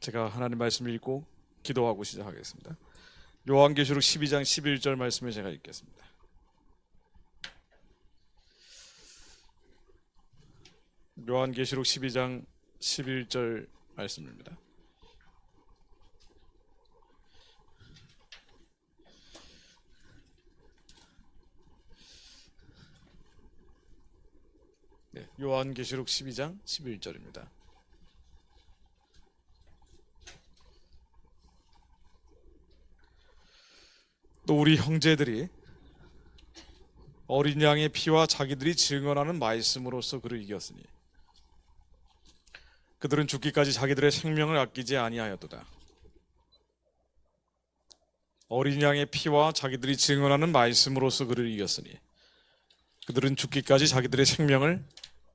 제가 하나님 말씀을 읽고 기도하고 시작하겠습니다. 요한계시록 12장 11절 말씀을 제가 읽겠습니다. 요한계시록 12장 11절 말씀입니다. 네, 요한계시록 12장 11절입니다. 또 우리 형제들이 어린 양의 피와 자기들이 증언하는 말씀으로써 그를 이겼으니 그들은 죽기까지 자기들의 생명을 아끼지 아니하였도다. 어린 양의 피와 자기들이 증언하는 말씀으로써 그를 이겼으니 그들은 죽기까지 자기들의 생명을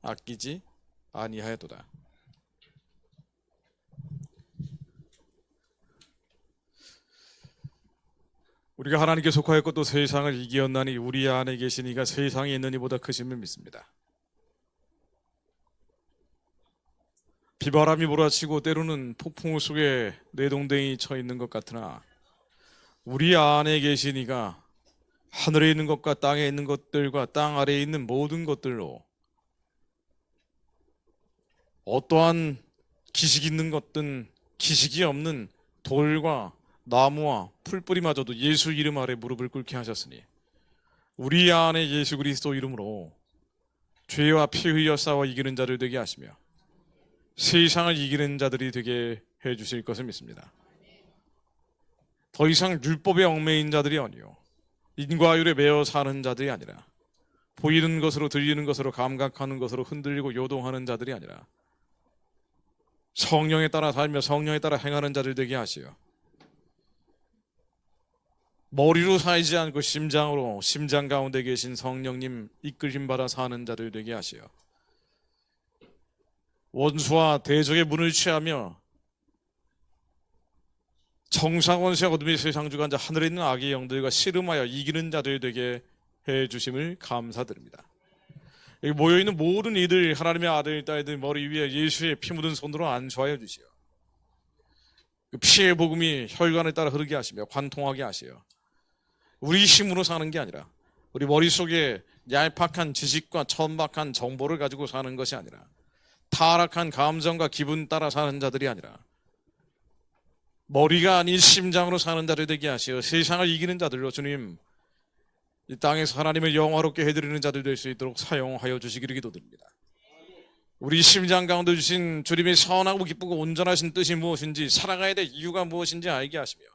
아끼지 아니하였도다. 우리가 하나님께 속하였고 또 세상을 이기었나니 우리 안에 계신 이가 세상에 있는 이보다 크심을 믿습니다. 비바람이 몰아치고 때로는 폭풍우 속에 내동댕이 쳐 있는 것 같으나 우리 안에 계신 이가 하늘에 있는 것과 땅에 있는 것들과 땅 아래에 있는 모든 것들로 어떠한 기식 있는 것든 기식이 없는 돌과 나무와 풀뿌리마저도 예수 이름 아래 무릎을 꿇게 하셨으니 우리 안에 예수 그리스도 이름으로 죄와 피 흘려 싸워 이기는 자들 되게 하시며 세상을 이기는 자들이 되게 해주실 것을 믿습니다. 더 이상 율법에 얽매인 자들이 아니요 인과율에 매어 사는 자들이 아니라 보이는 것으로 들리는 것으로 감각하는 것으로 흔들리고 요동하는 자들이 아니라 성령에 따라 살며 성령에 따라 행하는 자들 되게 하시어 머리로 살지 않고 심장으로 심장 가운데 계신 성령님 이끌림 받아 사는 자들 되게 하시어 원수와 대적의 문을 취하며 정상원세 어둠의 세상 주관자 하늘에 있는 악의 영들과 씨름하여 이기는 자들 되게 해주심을 감사드립니다. 여기 모여있는 모든 이들 하나님의 아들 딸들 머리 위에 예수의 피 묻은 손으로 안수하여 주시어 그 피의 복음이 혈관에 따라 흐르게 하시며 관통하게 하시어 우리 힘으로 사는 게 아니라 우리 머릿속에 얄팍한 지식과 천박한 정보를 가지고 사는 것이 아니라 타락한 감정과 기분 따라 사는 자들이 아니라 머리가 아닌 심장으로 사는 자들 되게 하시어 세상을 이기는 자들로 주님 이 땅에서 하나님을 영화롭게 해드리는 자들 될 수 있도록 사용하여 주시기를 기도드립니다. 우리 심장 가운데 주신 주님의 선하고 기쁘고 온전하신 뜻이 무엇인지 살아가야 될 이유가 무엇인지 알게 하시며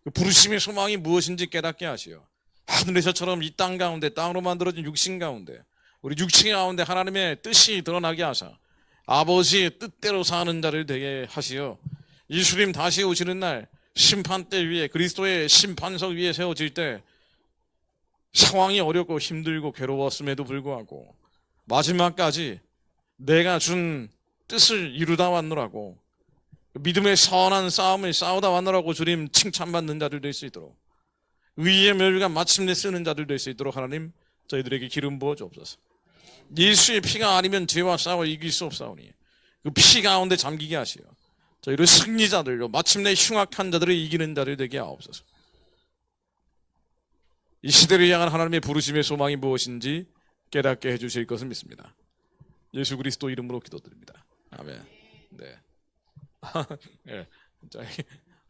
그 부르심의 소망이 무엇인지 깨닫게 하시어 하늘에서처럼 이 땅 가운데 땅으로 만들어진 육신 가운데 우리 육신 가운데 하나님의 뜻이 드러나게 하사 아버지의 뜻대로 사는 자를 되게 하시어 예수님 다시 오시는 날 심판대 위에 그리스도의 심판석 위에 세워질 때 상황이 어렵고 힘들고 괴로웠음에도 불구하고 마지막까지 내가 준 뜻을 이루다 왔노라고 믿음의 선한 싸움을 싸우다 왔노라고 주님 칭찬받는 자들 될 수 있도록 의의 멸류관 마침내 쓰는 자들 될 수 있도록 하나님 저희들에게 기름 부어 주옵소서. 예수의 피가 아니면 죄와 싸워 이길 수 없사오니 그 피 가운데 잠기게 하시어 저희를 승리자들로 마침내 흉악한 자들을 이기는 자들 되게 하옵소서. 이 시대를 향한 하나님의 부르심의 소망이 무엇인지 깨닫게 해주실 것을 믿습니다. 예수 그리스도 이름으로 기도드립니다. 아멘. 네. 네.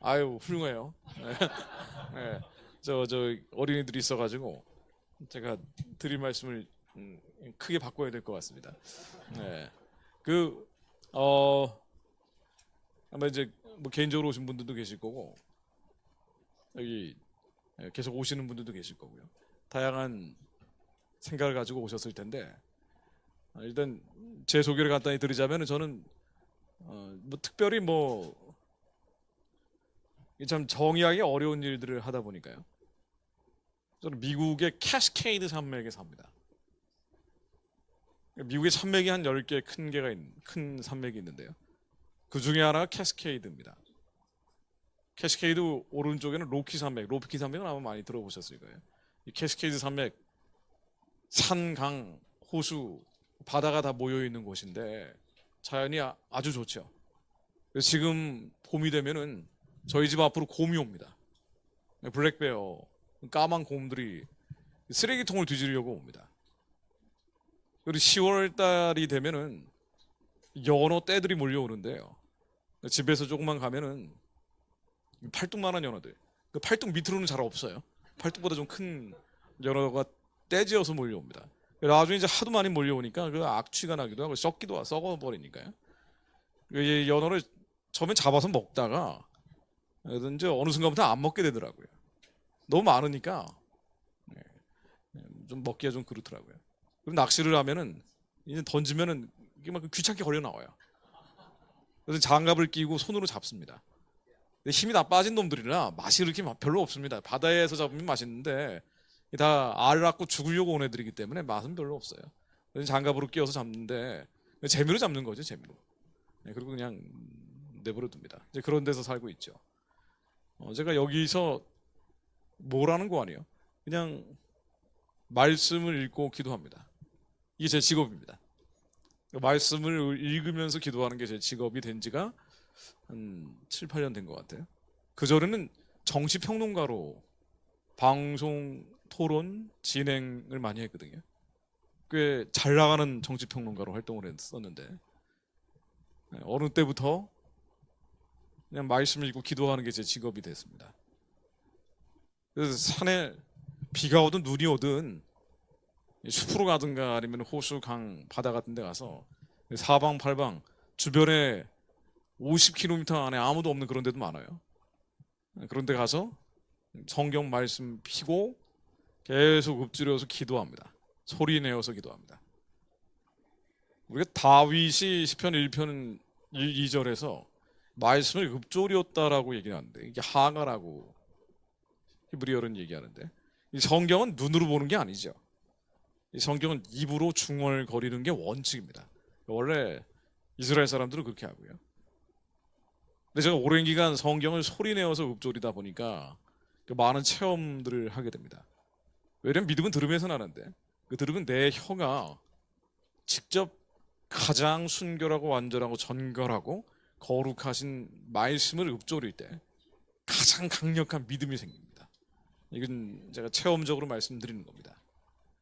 아유 훌륭해요. 네. 저 어린이들이 있어가지고 제가 드릴 말씀을 크게 바꿔야 될 것 같습니다. 네. 아마 이제 뭐 개인적으로 오신 분들도 계실 거고 여기 계속 오시는 분들도 계실 거고요. 다양한 생각을 가지고 오셨을 텐데 일단 제 소개를 간단히 드리자면 저는 뭐 특별히 참 정의하기 어려운 일들을 하다 보니까요. 저는 미국의 캐스케이드 산맥에 삽니다. 미국의 산맥이 한 10개 큰 산맥이 있는데요. 그 중에 하나가 캐스케이드입니다. 캐스케이드 오른쪽에는 로키 산맥은 아마 많이 들어보셨을 거예요. 이 캐스케이드 산맥, 산, 강, 호수, 바다가 다 모여 있는 곳인데 자연이 아주 좋죠. 지금 봄이 되면은 저희 집 앞으로 곰이 옵니다. 블랙베어, 까만 곰들이 쓰레기통을 뒤지려고 옵니다. 그리고 10월 달이 되면은 연어 떼들이 몰려오는데요. 집에서 조금만 가면은 팔뚝만한 연어들. 그 팔뚝 밑으로는 잘 없어요. 팔뚝보다 좀 큰 연어가 떼지어서 몰려옵니다. 나중에 이제 하도 많이 몰려오니까 그 악취가 나기도 하고 썩어버리니까요. 이 연어를 처음엔 잡아서 먹다가 이제 어느 순간부터 안 먹게 되더라고요. 너무 많으니까 좀 먹기가 좀 그렇더라고요. 그럼 낚시를 하면은 이제 던지면은 이게 막 귀찮게 걸려 나와요. 그래서 장갑을 끼고 손으로 잡습니다. 근데 힘이 다 빠진 놈들이라 맛이 그렇게 별로 없습니다. 바다에서 잡으면 맛있는데 다 알 낳고 죽으려고 온 애들이기 때문에 맛은 별로 없어요. 그래서 장갑으로 끼워서 잡는데 재미로 잡는 거죠, 재미로. 그리고 그냥 내버려 둡니다. 이제 그런 데서 살고 있죠. 제가 여기서 뭐라는 거 아니에요. 그냥 말씀을 읽고 기도합니다. 이게 제 직업입니다. 말씀을 읽으면서 기도하는 게 제 직업이 된 지가 한 7, 8년 된 것 같아요. 그전에는 정치평론가로 방송, 토론, 진행을 많이 했거든요. 꽤 잘 나가는 정치평론가로 활동을 했었는데 어느 때부터 그냥 말씀을 읽고 기도하는 게 제 직업이 됐습니다. 그래서 산에 비가 오든 눈이 오든 숲으로 가든가 아니면 호수, 강, 바다 같은 데 가서 사방팔방 주변에 50km 안에 아무도 없는 그런 데도 많아요. 그런 데 가서 성경 말씀 피고 계속 읊조려서 기도합니다. 소리 내어서 기도합니다. 우리가 다윗이 시편 1편 2절에서 말씀을 읊조렸다라고 얘기하는데 이게 하가라고 히브리어는 얘기하는데 이 성경은 눈으로 보는 게 아니죠. 이 성경은 입으로 중얼거리는 게 원칙입니다. 원래 이스라엘 사람들은 그렇게 하고요. 근데 제가 오랜 기간 성경을 소리내어서 읊조리다 보니까 많은 체험들을 하게 됩니다. 왜냐면 믿음은 들음에서 나는데 그 들음은 내 혀가 직접 가장 순결하고 완전하고 정결하고 거룩하신 말씀을 읊조릴 때 가장 강력한 믿음이 생깁니다. 이건 제가 체험적으로 말씀드리는 겁니다.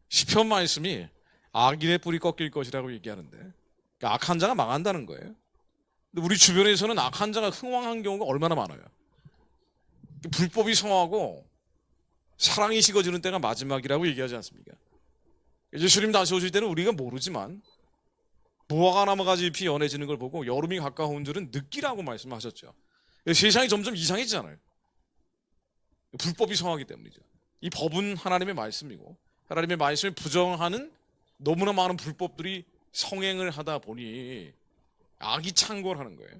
시편 말씀이 악인의 뿔이 꺾일 것이라고 얘기하는데 그러니까 악한 자가 망한다는 거예요. 근데 우리 주변에서는 악한 자가 흥왕한 경우가 얼마나 많아요. 불법이 성하고 사랑이 식어지는 때가 마지막이라고 얘기하지 않습니까? 예수님 다시 오실 때는 우리가 모르지만 무화과 나무가지 잎이 연해지는 걸 보고 여름이 가까운 줄은 느끼라고 말씀하셨죠. 세상이 점점 이상해지잖아요. 불법이 성하기 때문이죠. 이 법은 하나님의 말씀이고 하나님의 말씀을 부정하는 너무나 많은 불법들이 성행을 하다 보니 악이 창궐하는 거예요.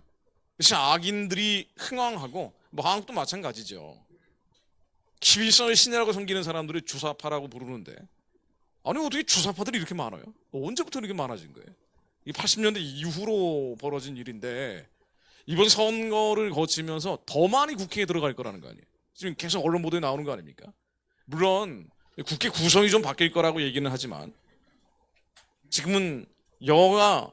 그래서 악인들이 흥왕하고 뭐 한국도 마찬가지죠. 기빌성의 신이라고 섬기는 사람들이 주사파라고 부르는데 아니 어떻게 주사파들이 이렇게 많아요? 언제부터 이렇게 많아진 거예요? 이 80년대 이후로 벌어진 일인데 이번 선거를 거치면서 더 많이 국회에 들어갈 거라는 거 아니에요? 지금 계속 언론 보도에 나오는 거 아닙니까? 물론 국회 구성이 좀 바뀔 거라고 얘기는 하지만 지금은 여가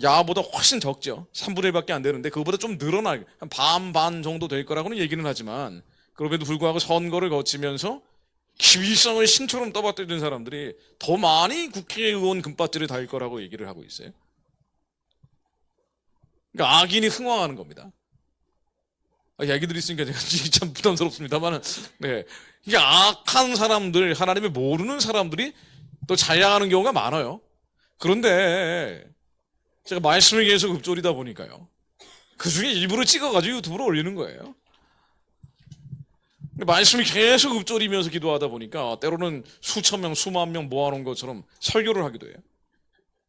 야보다 훨씬 적죠. 3분의 1밖에 안 되는데 그거보다 좀 늘어날 한 반반 정도 될 거라고는 얘기는 하지만 그럼에도 불구하고 선거를 거치면서 기위성을 신처럼 떠받들던 사람들이 더 많이 국회의원 금바지를 달 거라고 얘기를 하고 있어요. 그러니까 악인이 흥왕하는 겁니다. 얘기들이 있으니까 제가 참 부담스럽습니다만, 네. 이게 악한 사람들, 하나님을 모르는 사람들이 또 잘 나가는 경우가 많아요. 그런데 제가 말씀을 계속 읊조리다 보니까요. 그 중에 일부러 찍어가지고 유튜브로 올리는 거예요. 말씀을 계속 읊조리면서 기도하다 보니까 때로는 수천 명, 수만 명 모아놓은 것처럼 설교를 하기도 해요.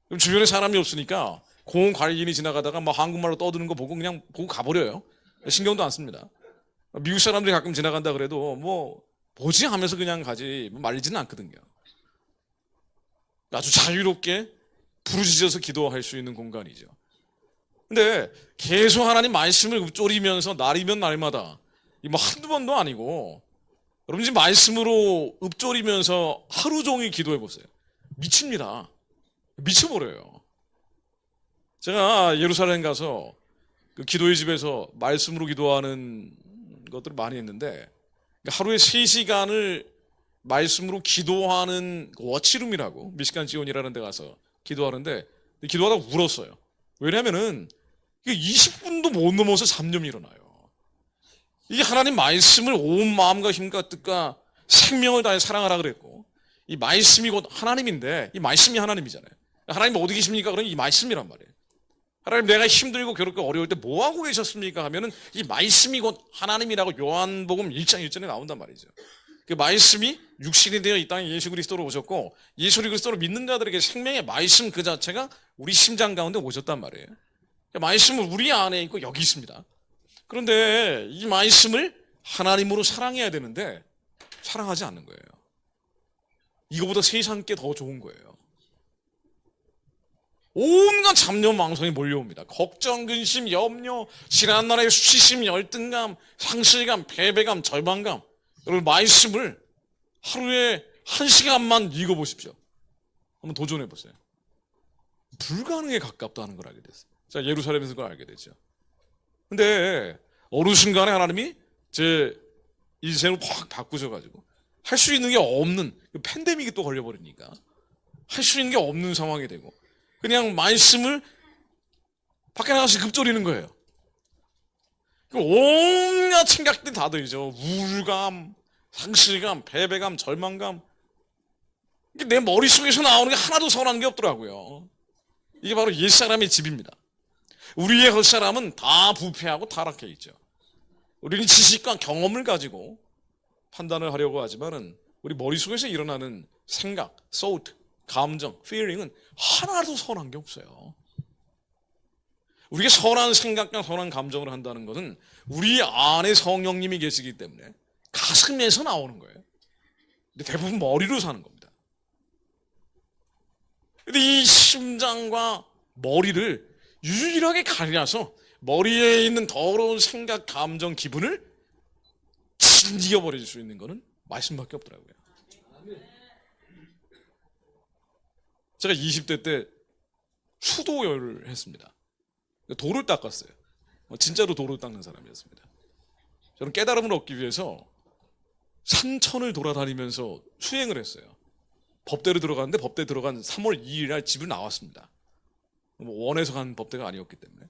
그럼 주변에 사람이 없으니까 공원 관리인이 지나가다가 막 한국말로 떠드는 거 보고 그냥 보고 가버려요. 신경도 안 씁니다. 미국 사람들이 가끔 지나간다 그래도 뭐 뭐지 하면서 그냥 가지 말리지는 않거든요. 아주 자유롭게 부르짖어서 기도할 수 있는 공간이죠. 근데 계속 하나님 말씀을 읊조리면서 날이면 날마다 뭐 한두 번도 아니고 여러분 지금 말씀으로 읊조리면서 하루 종일 기도해 보세요. 미칩니다. 미쳐버려요. 제가 예루살렘 가서 그 기도의 집에서 말씀으로 기도하는 것들을 많이 했는데 하루에 3시간을 말씀으로 기도하는 워치룸이라고 미시간 지온이라는 데 가서 기도하는데 기도하다가 울었어요. 왜냐하면은 20분도 못 넘어서 잡념이 일어나요. 이게 하나님 말씀을 온 마음과 힘과 뜻과 생명을 다해 사랑하라 그랬고 이 말씀이 곧 하나님인데 이 말씀이 하나님이잖아요. 하나님 어디 계십니까? 그러면 이 말씀이란 말이에요. 하나님 내가 힘들고 괴롭고 어려울 때 뭐하고 계셨습니까? 하면은 이 말씀이 곧 하나님이라고 요한복음 1장 1절에 나온단 말이죠. 그 말씀이 육신이 되어 이 땅에 예수 그리스도로 오셨고 예수 그리스도를 믿는 자들에게 생명의 말씀 그 자체가 우리 심장 가운데 오셨단 말이에요. 말씀은 우리 안에 있고 여기 있습니다. 그런데 이 말씀을 하나님으로 사랑해야 되는데 사랑하지 않는 거예요. 이거보다 세상 게 더 좋은 거예요. 온갖 잡념 망성이 몰려옵니다. 걱정, 근심, 염려, 지난날의 수치심, 열등감, 상실감, 패배감, 절망감. 여러분 말씀을 하루에 1시간만 읽어보십시오. 한번 도전해보세요. 불가능에 가깝다는 걸 알게 됐어요. 자, 예루살렘에서 그걸 알게 됐죠. 근데 어느 순간에 하나님이 제 인생을 확 바꾸셔가지고 할 수 있는 게 없는 팬데믹이 또 걸려버리니까 할 수 있는 게 없는 상황이 되고 그냥 말씀을 밖에 나가서 급조리는 거예요. 온갖 생각들이 다 들죠. 우울감, 상실감, 패배감, 절망감. 내 머릿속에서 나오는 게 하나도 선한 게 없더라고요. 이게 바로 옛사람의 집입니다. 우리의 헛사람은 다 부패하고 타락해 있죠. 우리는 지식과 경험을 가지고 판단을 하려고 하지만은 우리 머릿속에서 일어나는 생각, thought, 감정, feeling은 하나도 선한 게 없어요. 우리가 선한 생각과 선한 감정을 한다는 것은 우리 안에 성령님이 계시기 때문에 가슴에서 나오는 거예요. 근데 대부분 머리로 사는 겁니다. 근데 이 심장과 머리를 유일하게 가려서 머리에 있는 더러운 생각, 감정, 기분을 진지어버릴 수 있는 것은 말씀밖에 없더라고요. 제가 20대 때 수도를 했습니다. 돌을 닦았어요. 진짜로 돌을 닦는 사람이었습니다. 저는 깨달음을 얻기 위해서 산천을 돌아다니면서 수행을 했어요. 법대로 들어갔는데 법대 들어간 3월 2일 날 집을 나왔습니다. 원해서 간 법대가 아니었기 때문에.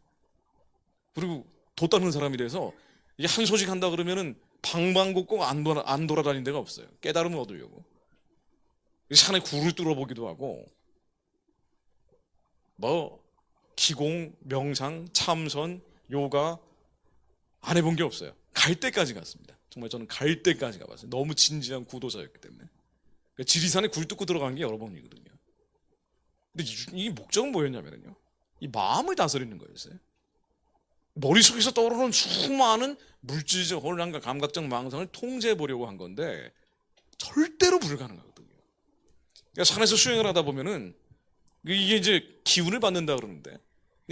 그리고 도 닦는 사람이라서 이게 한 소식 한다 그러면은 방방곡 꼭 안 돌아다닌 데가 없어요. 깨달음을 얻으려고. 산에 굴을 뚫어보기도 하고 기공, 명상, 참선, 요가 안 해본 게 없어요. 갈 때까지 갔습니다. 정말 저는 갈 때까지 가봤어요. 너무 진지한 구도자였기 때문에. 그러니까 지리산에 굴 뚫고 들어간 게 여러 번이거든요. 근데 이 목적은 뭐였냐면요. 이 마음을 다스리는 거였어요. 머릿속에서 떠오르는 수많은 물질적 혼란과 감각적 망상을 통제해 보려고 한 건데 절대로 불가능하거든요. 그러니까 산에서 수행을 하다 보면은 이게 이제 기운을 받는다 그러는데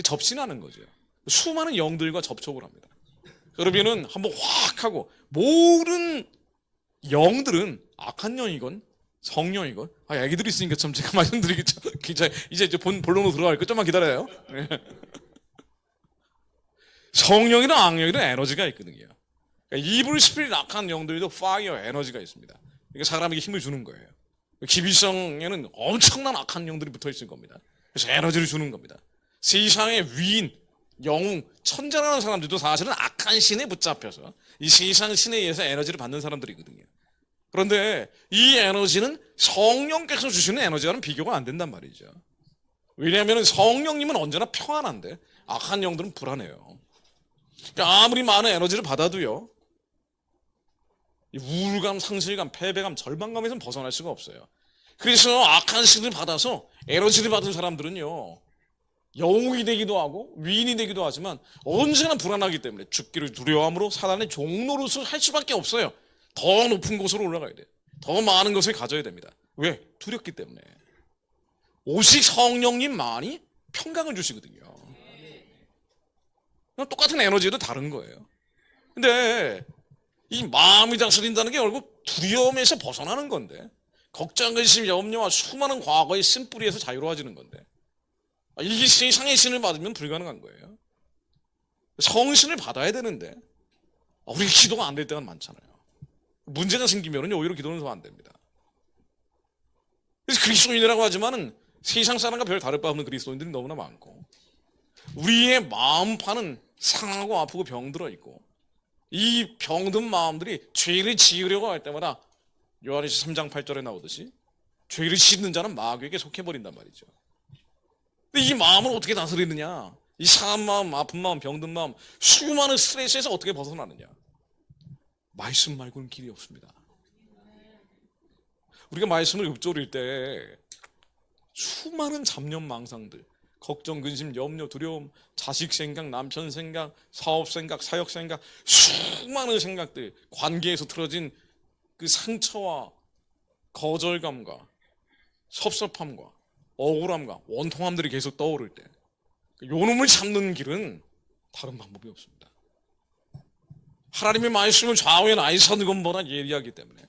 접신하는 거죠. 수많은 영들과 접촉을 합니다. 그러면은 한번 확 하고 모든 영들은 악한 영이건 성령이건 애기들이 있으니까 참 제가 말씀드리겠죠. 이제 본론으로 들어갈 거 좀만 기다려요. 성령이나 악령이나 에너지가 있거든요. 그러니까 이불 스피릿 악한 영들도 파이어 에너지가 있습니다. 그러니까 사람에게 힘을 주는 거예요. 기비성에는 엄청난 악한 영들이 붙어 있을 겁니다. 그래서 에너지를 주는 겁니다. 세상의 위인, 영웅, 천재라는 사람들도 사실은 악한 신에 붙잡혀서 이 세상 신에 의해서 에너지를 받는 사람들이거든요. 그런데 이 에너지는 성령께서 주시는 에너지와는 비교가 안 된단 말이죠. 왜냐하면 성령님은 언제나 평안한데 악한 영들은 불안해요. 그러니까 아무리 많은 에너지를 받아도요, 우울감, 상실감, 패배감, 절망감에서는 벗어날 수가 없어요. 그래서 악한 신을 받아서 에너지를 받은 사람들은요, 영웅이 되기도 하고 위인이 되기도 하지만 언제나 불안하기 때문에 죽기를 두려워함으로 사단의 종노릇을 할 수밖에 없어요. 더 높은 곳으로 올라가야 돼요. 더 많은 것을 가져야 됩니다. 왜? 두렵기 때문에. 오직 성령님만이 평강을 주시거든요. 똑같은 에너지도 다른 거예요. 근데 이 마음이 다스린다는 게 결국 두려움에서 벗어나는 건데, 걱정, 근심, 염려와 수많은 과거의 쓴뿌리에서 자유로워지는 건데, 이게 세상의 신을 받으면 불가능한 거예요. 성신을 받아야 되는데 우리 기도가 안 될 때가 많잖아요. 문제가 생기면 오히려 기도는 더 안 됩니다. 그래서 그리스도인이라고 하지만은 세상 사람과 별 다를 바 없는 그리스도인들이 너무나 많고, 우리의 마음판은 상하고 아프고 병들어 있고, 이 병든 마음들이 죄를 지으려고 할 때마다 요한일서 3장 8절에 나오듯이 죄를 짓는 자는 마귀에게 속해버린단 말이죠. 근데 이 마음을 어떻게 다스리느냐? 이 상한 마음, 아픈 마음, 병든 마음, 수많은 스트레스에서 어떻게 벗어나느냐? 말씀 말고는 길이 없습니다. 우리가 말씀을 읊조릴 때 수많은 잡념 망상들, 걱정, 근심, 염려, 두려움, 자식 생각, 남편 생각, 사업 생각, 사역 생각, 수많은 생각들, 관계에서 틀어진 그 상처와 거절감과 섭섭함과 억울함과 원통함들이 계속 떠오를 때, 요놈을 잡는 길은 다른 방법이 없습니다. 하나님의 말씀을 좌우에 나이서는 것보다 예리하기 때문에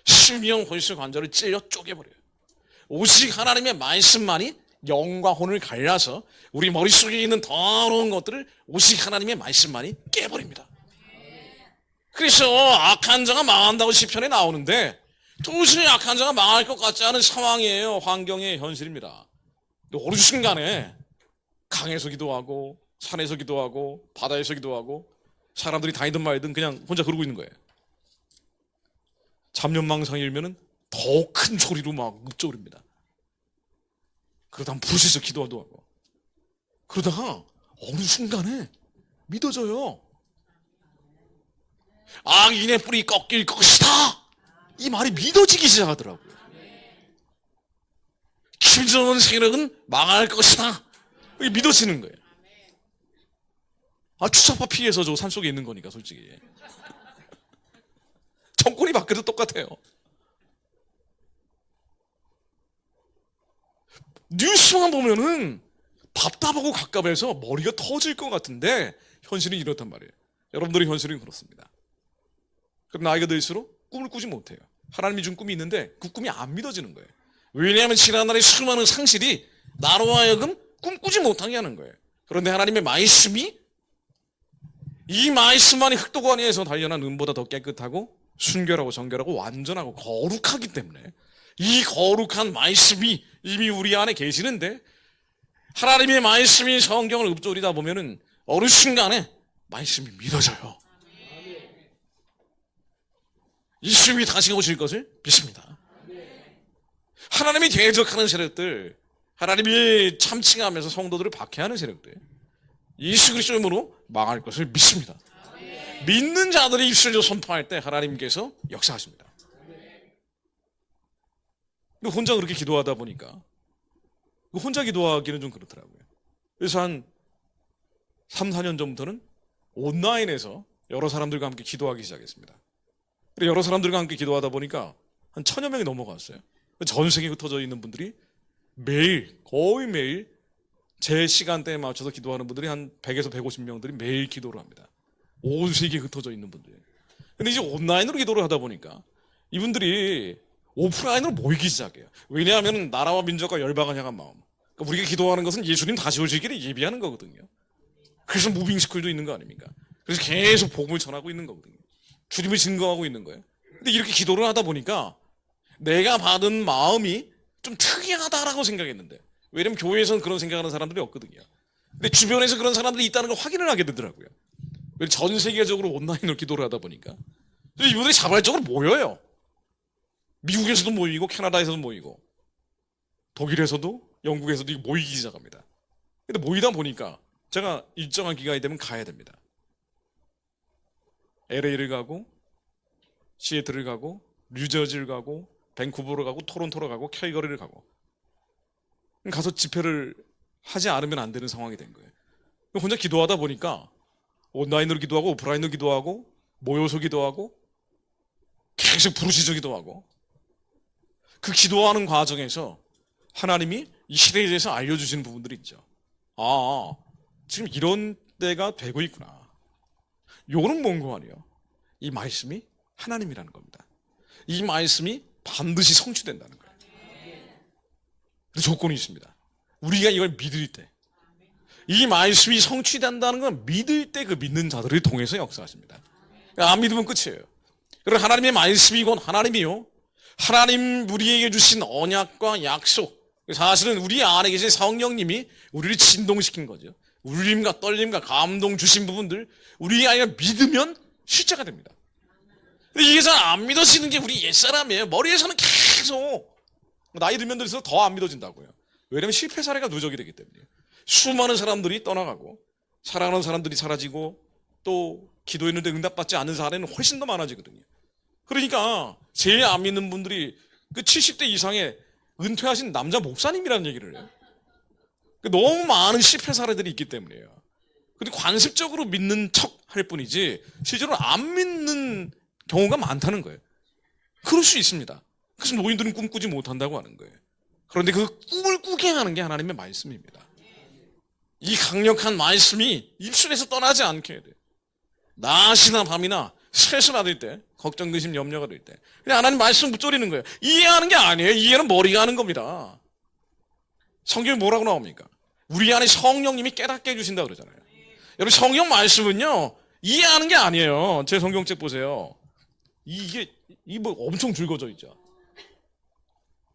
심령, 골수, 관절을 찔러 쪼개버려요. 오직 하나님의 말씀만이 영과 혼을 갈라서 우리 머릿속에 있는 더러운 것들을 오직 하나님의 말씀만이 깨버립니다. 그래서 악한 자가 망한다고 시편에 나오는데 도저히 악한 자가 망할 것 같지 않은 상황이에요. 환경의 현실입니다. 어느 순간에 강에서 기도하고 산에서 기도하고 바다에서 기도하고 사람들이 다니든 말든 그냥 혼자 그러고 있는 거예요. 잡념망상이 일면은 더 큰 소리로 막 읊조립니다. 그러다 부르짖어 기도도 하고, 그러다가 어느 순간에 믿어져요. 악인의 뿌리 꺾일 것이다, 이 말이 믿어지기 시작하더라고요. 김정은 세력은 망할 것이다, 이게 믿어지는 거예요. 추적파 피해서 저 산속에 있는 거니까 솔직히 정권이 바뀌어도 똑같아요. 뉴스만 보면은 답답하고 갑갑해서 머리가 터질 것 같은데 현실은 이렇단 말이에요. 여러분들의 현실은 그렇습니다. 그럼 나이가 들수록 꿈을 꾸지 못해요. 하나님이 준 꿈이 있는데 그 꿈이 안 믿어지는 거예요. 왜냐하면 지난날의 수많은 상실이 나로 하여금 꿈꾸지 못하게 하는 거예요. 그런데 하나님의 말씀이, 이 말씀만이 흑도관에서 단련한 은보다 더 깨끗하고 순결하고 정결하고 완전하고 거룩하기 때문에 이 거룩한 말씀이 이미 우리 안에 계시는데, 하나님의 말씀이 성경을 읊조리다 보면은 어느 순간에 말씀이 믿어져요. 예수님이 다시 오실 것을 믿습니다. 하나님이 대적하는 세력들, 하나님이 참칭하면서 성도들을 박해하는 세력들, 예수 그리스도의 이름으로 망할 것을 믿습니다. 믿는 자들이 입술로 선포할 때 하나님께서 역사하십니다. 근데 혼자 그렇게 기도하다 보니까 혼자 기도하기는 좀 그렇더라고요. 그래서 한 3, 4년 전부터는 온라인에서 여러 사람들과 함께 기도하기 시작했습니다. 여러 사람들과 함께 기도하다 보니까 한 1000여 명이 넘어갔어요. 전 세계에 흩어져 있는 분들이 매일, 거의 매일 제 시간대에 맞춰서 기도하는 분들이 한 100에서 150명들이 매일 기도를 합니다. 온 세계에 흩어져 있는 분들. 근데 이제 온라인으로 기도를 하다 보니까 이분들이 오프라인으로 모이기 시작해요. 왜냐하면 나라와 민족과 열방을 향한 마음. 그러니까 우리가 기도하는 것은 예수님 다시 오실 길을 예비하는 거거든요. 그래서 무빙스쿨도 있는 거 아닙니까? 그래서 계속 복음을 전하고 있는 거거든요. 주님을 증거하고 있는 거예요. 근데 이렇게 기도를 하다 보니까 내가 받은 마음이 좀 특이하다라고 생각했는데, 왜냐면 교회에서는 그런 생각하는 사람들이 없거든요. 근데 주변에서 그런 사람들이 있다는 걸 확인을 하게 되더라고요. 전 세계적으로 온라인으로 기도를 하다 보니까 이분들이 자발적으로 모여요. 미국에서도 모이고 캐나다에서도 모이고 독일에서도 영국에서도 모이기 시작합니다. 근데 모이다 보니까 제가 일정한 기간이 되면 가야 됩니다. LA를 가고 시애틀을 가고 뉴저지를 가고 밴쿠버를 가고 토론토를 가고 캘거리를 가고, 가서 집회를 하지 않으면 안 되는 상황이 된 거예요. 혼자 기도하다 보니까 온라인으로 기도하고 오프라인으로 기도하고 모여서 기도하고 계속 부르짖어 기도하고, 그 기도하는 과정에서 하나님이 이 시대에 대해서 알려주시는 부분들이 있죠. 지금 이런 때가 되고 있구나. 요거는 뭔 거 아니에요? 이 말씀이 하나님이라는 겁니다. 이 말씀이 반드시 성취된다는 거예요. 근데 조건이 있습니다. 우리가 이걸 믿을 때, 이 말씀이 성취된다는 건 믿을 때 그 믿는 자들을 통해서 역사하십니다. 안 믿으면 끝이에요. 그리고 하나님의 말씀이 곧 하나님이요, 하나님 우리에게 주신 언약과 약속, 사실은 우리 안에 계신 성령님이 우리를 진동시킨 거죠. 울림과 떨림과 감동 주신 부분들 우리 안에 믿으면 실제가 됩니다. 이게 잘 안 믿어지는 게 우리 옛사람이에요. 머리에서는 계속 나이 들면 들수록 더 안 믿어진다고요. 왜냐하면 실패 사례가 누적이 되기 때문이에요. 수많은 사람들이 떠나가고 사랑하는 사람들이 사라지고 또 기도했는데 응답받지 않는 사례는 훨씬 더 많아지거든요. 그러니까 제일 안 믿는 분들이 그 70대 이상의 은퇴하신 남자 목사님이라는 얘기를 해요. 너무 많은 실패 사례들이 있기 때문이에요. 근데 관습적으로 믿는 척 할 뿐이지 실제로 안 믿는 경우가 많다는 거예요. 그럴 수 있습니다. 그래서 노인들은 꿈꾸지 못한다고 하는 거예요. 그런데 그 꿈을 꾸게 하는 게 하나님의 말씀입니다. 이 강력한 말씀이 입술에서 떠나지 않게 해야 돼요. 낮이나 밤이나 스트레스 받을 때, 걱정, 근심, 염려가 될 때 그냥 하나님 말씀 붙들이는 거예요. 이해하는 게 아니에요. 이해는 머리가 하는 겁니다. 성경에 뭐라고 나옵니까? 우리 안에 성령님이 깨닫게 해주신다 그러잖아요. 여러분, 성경 말씀은요 이해하는 게 아니에요. 제 성경책 보세요. 이게 뭐 엄청 줄거져 있죠.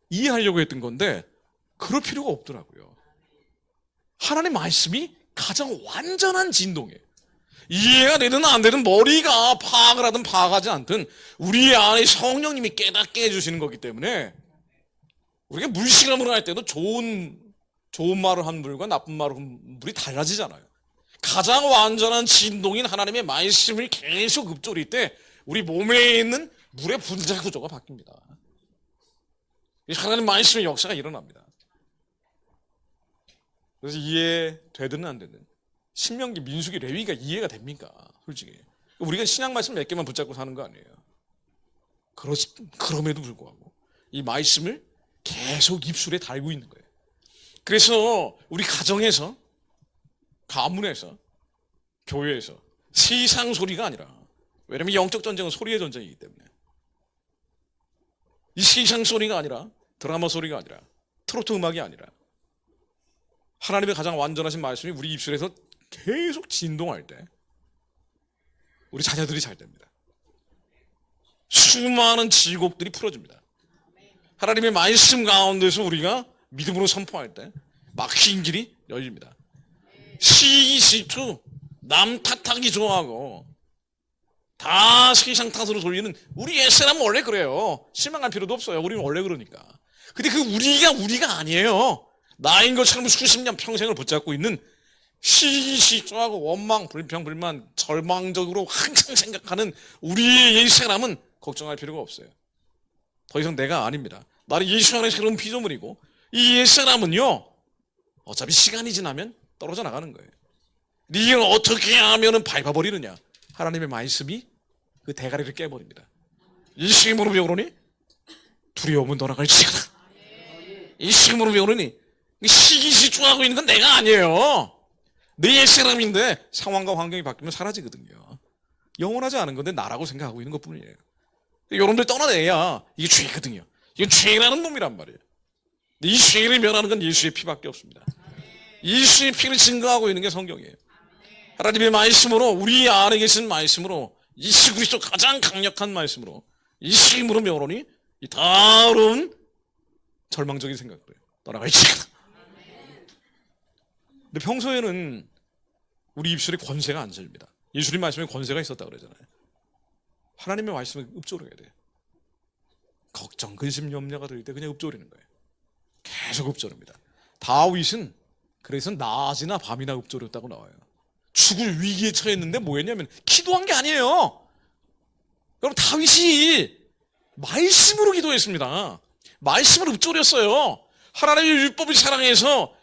이해하려고 했던 건데 그럴 필요가 없더라고요. 하나님 말씀이 가장 완전한 진동이에요. 이해가 되든 안 되든 머리가 파악을 하든 파악하지 않든 우리 안에 성령님이 깨닫게 해주시는 거기 때문에 우리가 물실험을 할 때도 좋은 말을 한 물과 나쁜 말을 한 물이 달라지잖아요. 가장 완전한 진동인 하나님의 말씀을 계속 읊조릴 때 우리 몸에 있는 물의 분자 구조가 바뀝니다. 하나님 말씀의 역사가 일어납니다. 그래서 이해되든 안 되든 신명기, 민수기, 레위기가 이해가 됩니까? 솔직히 우리가 신약 말씀 몇 개만 붙잡고 사는 거 아니에요. 그럼에도 불구하고 이 말씀을 계속 입술에 달고 있는 거예요. 그래서 우리 가정에서, 가문에서, 교회에서 세상 소리가 아니라, 왜냐하면 영적 전쟁은 소리의 전쟁이기 때문에 이 세상 소리가 아니라, 드라마 소리가 아니라, 트로트 음악이 아니라 하나님의 가장 완전하신 말씀이 우리 입술에서 계속 진동할 때 우리 자녀들이 잘 됩니다. 수많은 질곡들이 풀어집니다. 하나님의 말씀 가운데서 우리가 믿음으로 선포할 때 막힌 길이 열립니다. 시기시투 남 탓하기 좋아하고 다 세상 탓으로 돌리는 우리 옛사람은 원래 그래요. 실망할 필요도 없어요. 우리는 원래 그러니까. 근데 그 우리가 아니에요. 나인 것처럼 수십 년 평생을 붙잡고 있는 시기시투하고 원망, 불평, 불만, 절망적으로 항상 생각하는 우리의 옛사람은 걱정할 필요가 없어요. 더 이상 내가 아닙니다. 나는 예수 안에 새로운 피조물이고 이 옛사람은요 어차피 시간이 지나면 떨어져 나가는 거예요. 네가 어떻게 하면 밟아버리느냐. 하나님의 말씀이 그 대가리를 깨버립니다. 예수님으로 배우노니 두려움은 떠나갈지어다. 예수님으로 배우노니 시기시추하고 있는 건 내가 아니에요. 내 옛사람인데 상황과 환경이 바뀌면 사라지거든요. 영원하지 않은 건데 나라고 생각하고 있는 것뿐이에요. 여러분들 떠나내야 이게 죄거든요. 이건 죄라는 놈이란 말이에요. 이 죄를 멸하는 건 예수의 피밖에 없습니다. 예수의 피를 증거하고 있는 게 성경이에요. 하나님의 말씀으로, 우리 안에 계신 말씀으로, 예수 그리스도 가장 강력한 말씀으로 예수 이름으로 명하노니 이 다른 절망적인 생각을 해요. 떠나갈지어다. 근데 평소에는 우리 입술에 권세가 안 들립니다. 예수님 말씀에 권세가 있었다 그러잖아요. 하나님의 말씀을 읊조려야 돼요. 걱정, 근심, 염려가 들릴 때 그냥 읊조리는 거예요. 계속 읊조립니다. 다윗은 그래서 낮이나 밤이나 읊조렸다고 나와요. 죽을 위기에 처했는데 뭐 했냐면 기도한 게 아니에요. 여러분, 다윗이 말씀으로 기도했습니다. 말씀으로 읊조렸어요. 하나님의 율법을 사랑해서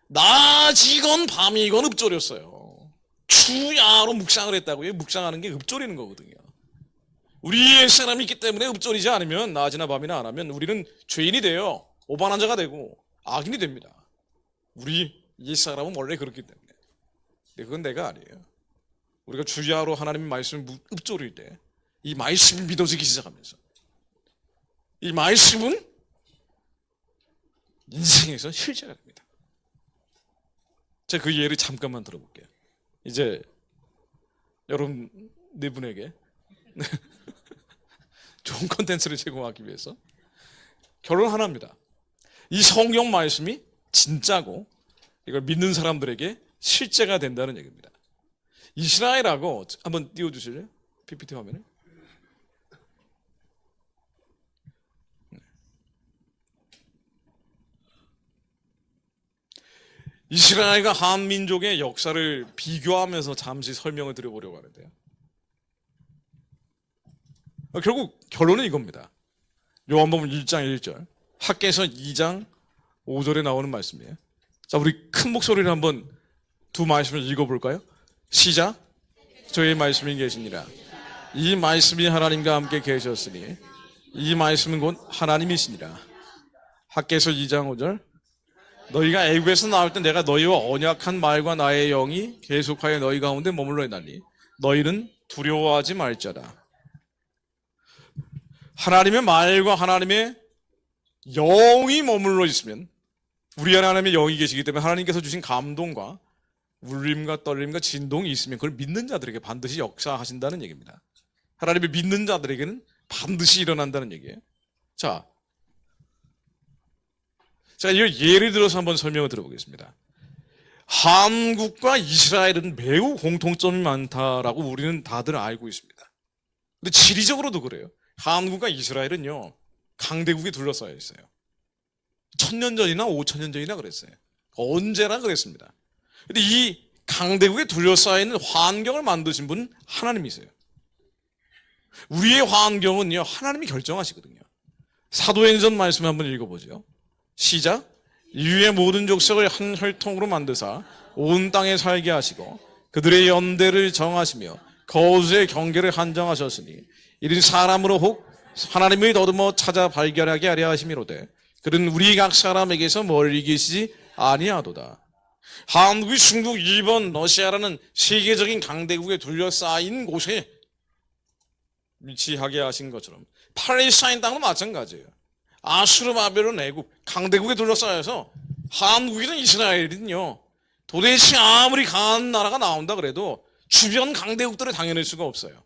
낮이건 밤이건 읊조렸어요. 주야로 묵상을 했다고요. 묵상하는 게 읊조리는 거거든요. 우리의 사람이 있기 때문에 읊조리지 않으면, 낮이나 밤이나 안 하면 우리는 죄인이 돼요. 오만한 자가 되고 악인이 됩니다. 우리 옛사람은 원래 그렇기 때문에. 근데 그건 내가 아니에요. 우리가 주야로 하나님의 말씀을 읊조릴 때 이 말씀이 믿어지기 시작하면서 이 말씀은 인생에서 실제가 됩니다. 제가 그 예를 잠깐만 들어볼게요. 이제 여러분 네 분에게 좋은 콘텐츠를 제공하기 위해서 결론 하나입니다. 이 성경 말씀이 진짜고 이걸 믿는 사람들에게 실제가 된다는 얘기입니다. 이스라엘하고 한번 띄워주실래요? PPT 화면에. 이스라엘과 한민족의 역사를 비교하면서 잠시 설명을 드려보려고 하는데요. 결국 결론은 이겁니다. 요한복음 1장 1절, 학개서 2장 5절에 나오는 말씀이에요. 자, 우리 큰 목소리로 한번 두 말씀을 읽어볼까요? 시작. 저의 말씀이 계시니라. 이 말씀이 하나님과 함께 계셨으니 이 말씀은 곧 하나님이시니라. 학개서 2장 5절, 너희가 애굽에서 나올 때 내가 너희와 언약한 말과 나의 영이 계속하여 너희 가운데 머물러 있나니 너희는 두려워하지 말자라. 하나님의 말과 하나님의 영이 머물러 있으면, 우리 안에 하나님의 영이 계시기 때문에 하나님께서 주신 감동과 울림과 떨림과 진동이 있으면 그걸 믿는 자들에게 반드시 역사하신다는 얘기입니다. 하나님의 믿는 자들에게는 반드시 일어난다는 얘기예요. 자, 이걸 예를 들어서 한번 설명을 들어보겠습니다. 한국과 이스라엘은 매우 공통점이 많다라고 우리는 다들 알고 있습니다. 근데 지리적으로도 그래요. 한국과 이스라엘은요, 강대국에 둘러싸여 있어요. 1000년 전이나 5000년 전이나 그랬어요. 언제나 그랬습니다. 근데 이 강대국에 둘러싸여 있는 환경을 만드신 분은 하나님이세요. 우리의 환경은요, 하나님이 결정하시거든요. 사도행전 말씀 한번 읽어보죠. 시작. 인류의 모든 족속을 한 혈통으로 만드사 온 땅에 살게 하시고 그들의 연대를 정하시며 거주의 경계를 한정하셨으니 이는 사람으로 혹 하나님을 더듬어 찾아 발견하게 하려 하심이로되 그는 우리 각 사람에게서 멀리 계시지 아니하도다. 한국이 중국, 일본, 러시아라는 세계적인 강대국에 둘러싸인 곳에 위치하게 하신 것처럼 팔레스타인 땅도 마찬가지예요. 아수르, 바벨론, 애굽, 강대국에 둘러싸여서 한국이든 이스라엘이든요, 도대체 아무리 강한 나라가 나온다 그래도 주변 강대국들을 당해낼 수가 없어요.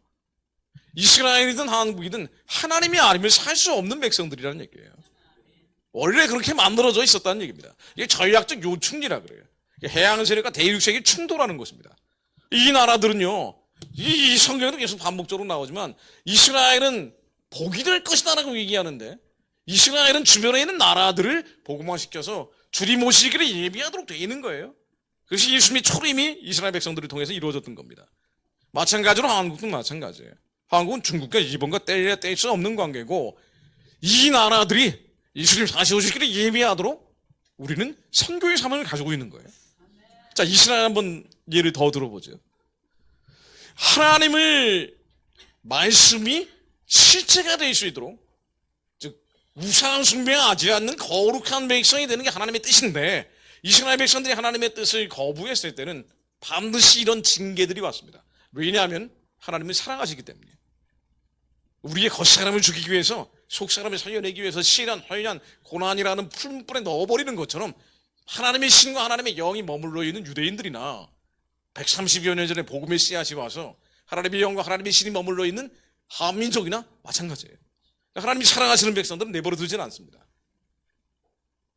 이스라엘이든 한국이든 하나님이 아니면 살 수 없는 백성들이라는 얘기예요. 원래 그렇게 만들어져 있었다는 얘기입니다. 이게 전략적 요충지라 그래요. 해양 세력과 대륙 세력이 충돌하는 것입니다. 이 나라들은요, 이 성경에도 계속 반복적으로 나오지만 이스라엘은 복이 될 것이다라고 얘기하는데 이스라엘은 주변에 있는 나라들을 복음화시켜서 주리 모시기를 예비하도록 되어 있는 거예요. 그것이 예수님의 초림이 이스라엘 백성들을 통해서 이루어졌던 겁니다. 마찬가지로 한국도 마찬가지예요. 한국은 중국과 일본과 뗄래야 뗄 수 없는 관계고 이 나라들이 예수님 다시 오시기를 예비하도록 우리는 선교의 사명을 가지고 있는 거예요. 자, 이스라엘 한번 예를 더 들어보죠. 하나님을 말씀이 실체가 될 수 있도록, 즉 우상 숭배하지 않는 거룩한 백성이 되는 게 하나님의 뜻인데 이스라엘 백성들이 하나님의 뜻을 거부했을 때는 반드시 이런 징계들이 왔습니다. 왜냐하면 하나님을 사랑하시기 때문에. 우리의 겉사람을 죽이기 위해서 속사람을 살려내기 위해서 시련, 환난, 고난이라는 풀물불에 넣어버리는 것처럼 하나님의 신과 하나님의 영이 머물러 있는 유대인들이나 130여 년 전에 복음의 씨앗이 와서 하나님의 영과 하나님의 신이 머물러 있는 한민족이나 마찬가지예요. 하나님이 사랑하시는 백성들은 내버려 두지는 않습니다.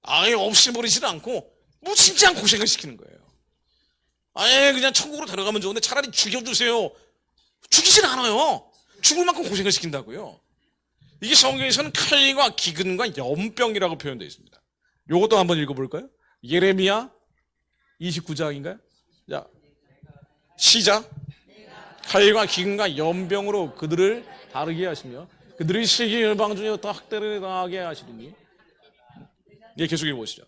아예 없이 버리지는 않고 무진장 고생을 시키는 거예요. 아예 그냥 천국으로 데려가면 좋은데 차라리 죽여주세요. 죽이진 않아요. 죽을 만큼 고생을 시킨다고요. 이게 성경에서는 칼과 기근과 연병이라고 표현되어 있습니다. 이것도 한번 읽어볼까요? 예레미야 29장인가요? 자, 시작. 칼과 기근과 연병으로 그들을 다르게 하시며 그들의 세계 열방 중에 더 학대를 당하게 하시리니. 예, 계속 읽어보시죠.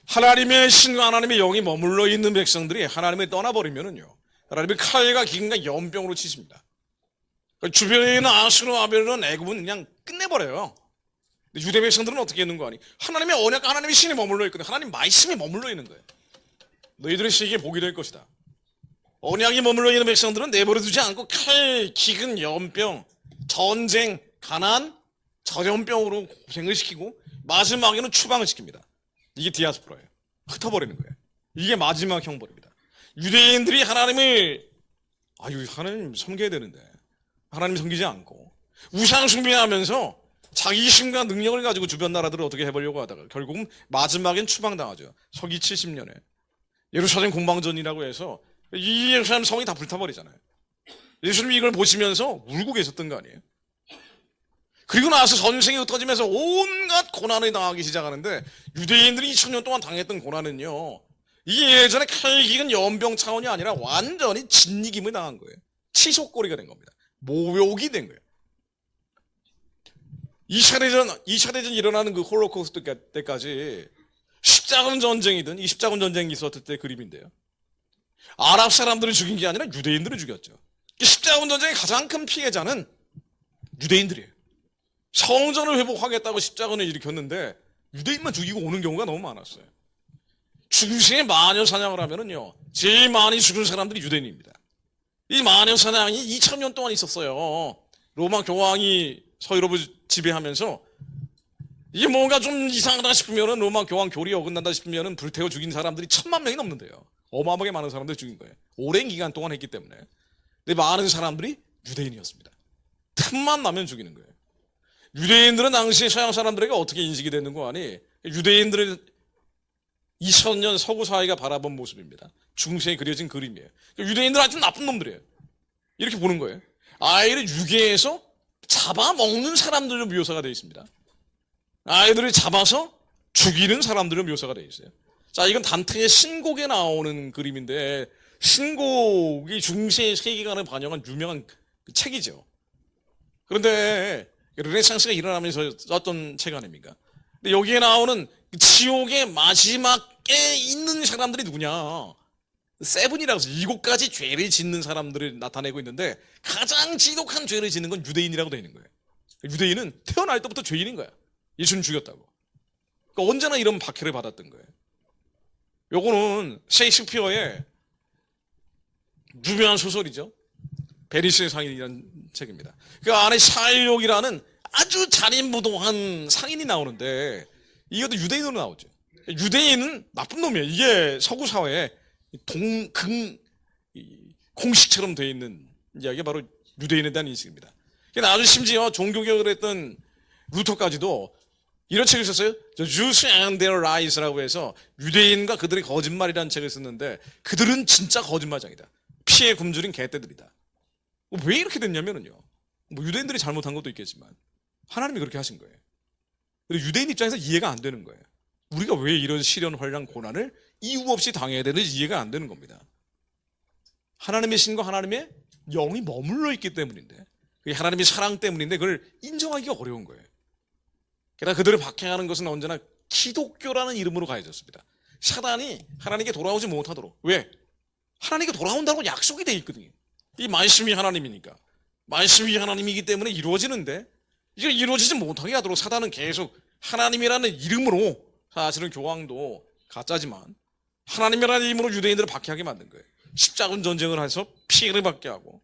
하나님의 신과 하나님의 영이 머물러 있는 백성들이 하나님을 떠나버리면은요, 하나님의 칼과 기근과 연병으로 치십니다. 주변에 있는 아수르, 바벨론, 애굽은 그냥 끝내버려요. 근데 유대 백성들은 어떻게 했는 거 아니? 하나님의 언약과 하나님의 신이 머물러 있거든. 하나님 말씀이 머물러 있는 거예요. 너희들의 세계에 복이 될 것이다. 언약이 머물러 있는 백성들은 내버려 두지 않고 칼, 기근, 연병, 전쟁, 가난, 전염병으로 고생을 시키고 마지막에는 추방을 시킵니다. 이게 디아스포라예요. 흩어버리는 거예요. 이게 마지막 형벌입니다. 유대인들이 하나님을 하나님 섬겨야 되는데 하나님 섬기지 않고 우상 숭배하면서 자기 힘과 능력을 가지고 주변 나라들을 어떻게 해보려고 하다가 결국은 마지막엔 추방당하죠. 서기 70년에 예루살렘 공방전이라고 해서 이 예루살렘 성이 다 불타버리잖아요. 예수님이 이걸 보시면서 울고 계셨던 거 아니에요? 그리고 나서 전쟁이 흩어지면서 온갖 고난을 당하기 시작하는데 유대인들이 2000년 동안 당했던 고난은요, 이게 예전에 칼기근 연병 차원이 아니라 완전히 진이김을 당한 거예요. 치솟거리가 된 겁니다. 모욕이 된 거예요. 2차 대전이 일어나는 그 홀로코스트 때까지 십자군 전쟁이든 이 십자군 전쟁이 있었을 때 그림인데요. 아랍 사람들을 죽인 게 아니라 유대인들을 죽였죠. 십자군 전쟁의 가장 큰 피해자는 유대인들이에요. 성전을 회복하겠다고 십자군을 일으켰는데 유대인만 죽이고 오는 경우가 너무 많았어요. 중세의 마녀 사냥을 하면은요, 제일 많이 죽은 사람들이 유대인입니다. 이 마녀 사냥이 2000년 동안 있었어요. 로마 교황이 서유럽을 지배하면서 이게 뭔가 좀 이상하다 싶으면은 로마 교황 교리에 어긋난다 싶으면은 불태워 죽인 사람들이 1000만 명이 넘는데요. 어마어마하게 많은 사람들 죽인 거예요. 오랜 기간 동안 했기 때문에. 근데 많은 사람들이 유대인이었습니다. 틈만 나면 죽이는 거예요. 유대인들은 당시 서양 사람들에게 어떻게 인식이 되는 거 아니? 유대인들은 2000년 서구 사회가 바라본 모습입니다. 중세에 그려진 그림이에요. 유대인들은 아주 나쁜 놈들이에요. 이렇게 보는 거예요. 아이를 유괴해서 잡아먹는 사람들로 묘사가 되어 있습니다. 아이들을 잡아서 죽이는 사람들로 묘사가 되어 있어요. 자, 이건 단테의 신곡에 나오는 그림인데, 신곡이 중세의 세계관을 반영한 유명한 책이죠. 그런데 르네상스가 일어나면서 썼던 책 아닙니까? 근데 여기에 나오는 지옥의 마지막에 있는 사람들이 누구냐? 세븐이라고 해서 7가지 죄를 짓는 사람들을 나타내고 있는데 가장 지독한 죄를 짓는 건 유대인이라고 되어 있는 거예요. 유대인은 태어날 때부터 죄인인 거야. 예수님 죽였다고. 그러니까 언제나 이런 박해를 받았던 거예요. 요거는 셰익스피어의 유명한 소설이죠. 베리스의 상인이라는 책입니다. 그 안에 샤일록이라는 아주 잔인무도한 상인이 나오는데 이것도 유대인으로 나오죠. 유대인은 나쁜 놈이에요. 이게 서구 사회에 공식처럼 되어 있는 이야기가 바로 유대인에 대한 인식입니다. 아주 심지어 종교개혁을 했던 루터까지도 이런 책을 썼어요. Jews and their lies라고 해서 유대인과 그들의 거짓말이라는 책을 썼는데 그들은 진짜 거짓말장이다. 피에 굶주린 개떼들이다. 왜 이렇게 됐냐면요. 유대인들이 잘못한 것도 있겠지만 하나님이 그렇게 하신 거예요. 그리고 유대인 입장에서 이해가 안 되는 거예요. 우리가 왜 이런 시련, 환난, 고난을 이유 없이 당해야 되는지 이해가 안 되는 겁니다. 하나님의 신과 하나님의 영이 머물러 있기 때문인데, 그게 하나님의 사랑 때문인데 그걸 인정하기가 어려운 거예요. 게다가 그들을 박해하는 것은 언제나 기독교라는 이름으로 가해졌습니다. 사단이 하나님께 돌아오지 못하도록. 왜? 하나님께 돌아온다고 약속이 돼 있거든요. 이 말씀이 하나님이니까. 말씀이 하나님이기 때문에 이루어지는데 이걸 이루어지지 못하게 하도록 사단은 계속 하나님이라는 이름으로, 사실은 교황도 가짜지만 하나님이라는 이름으로 유대인들을 박해하게 만든 거예요. 십자군 전쟁을 해서 피해를 받게 하고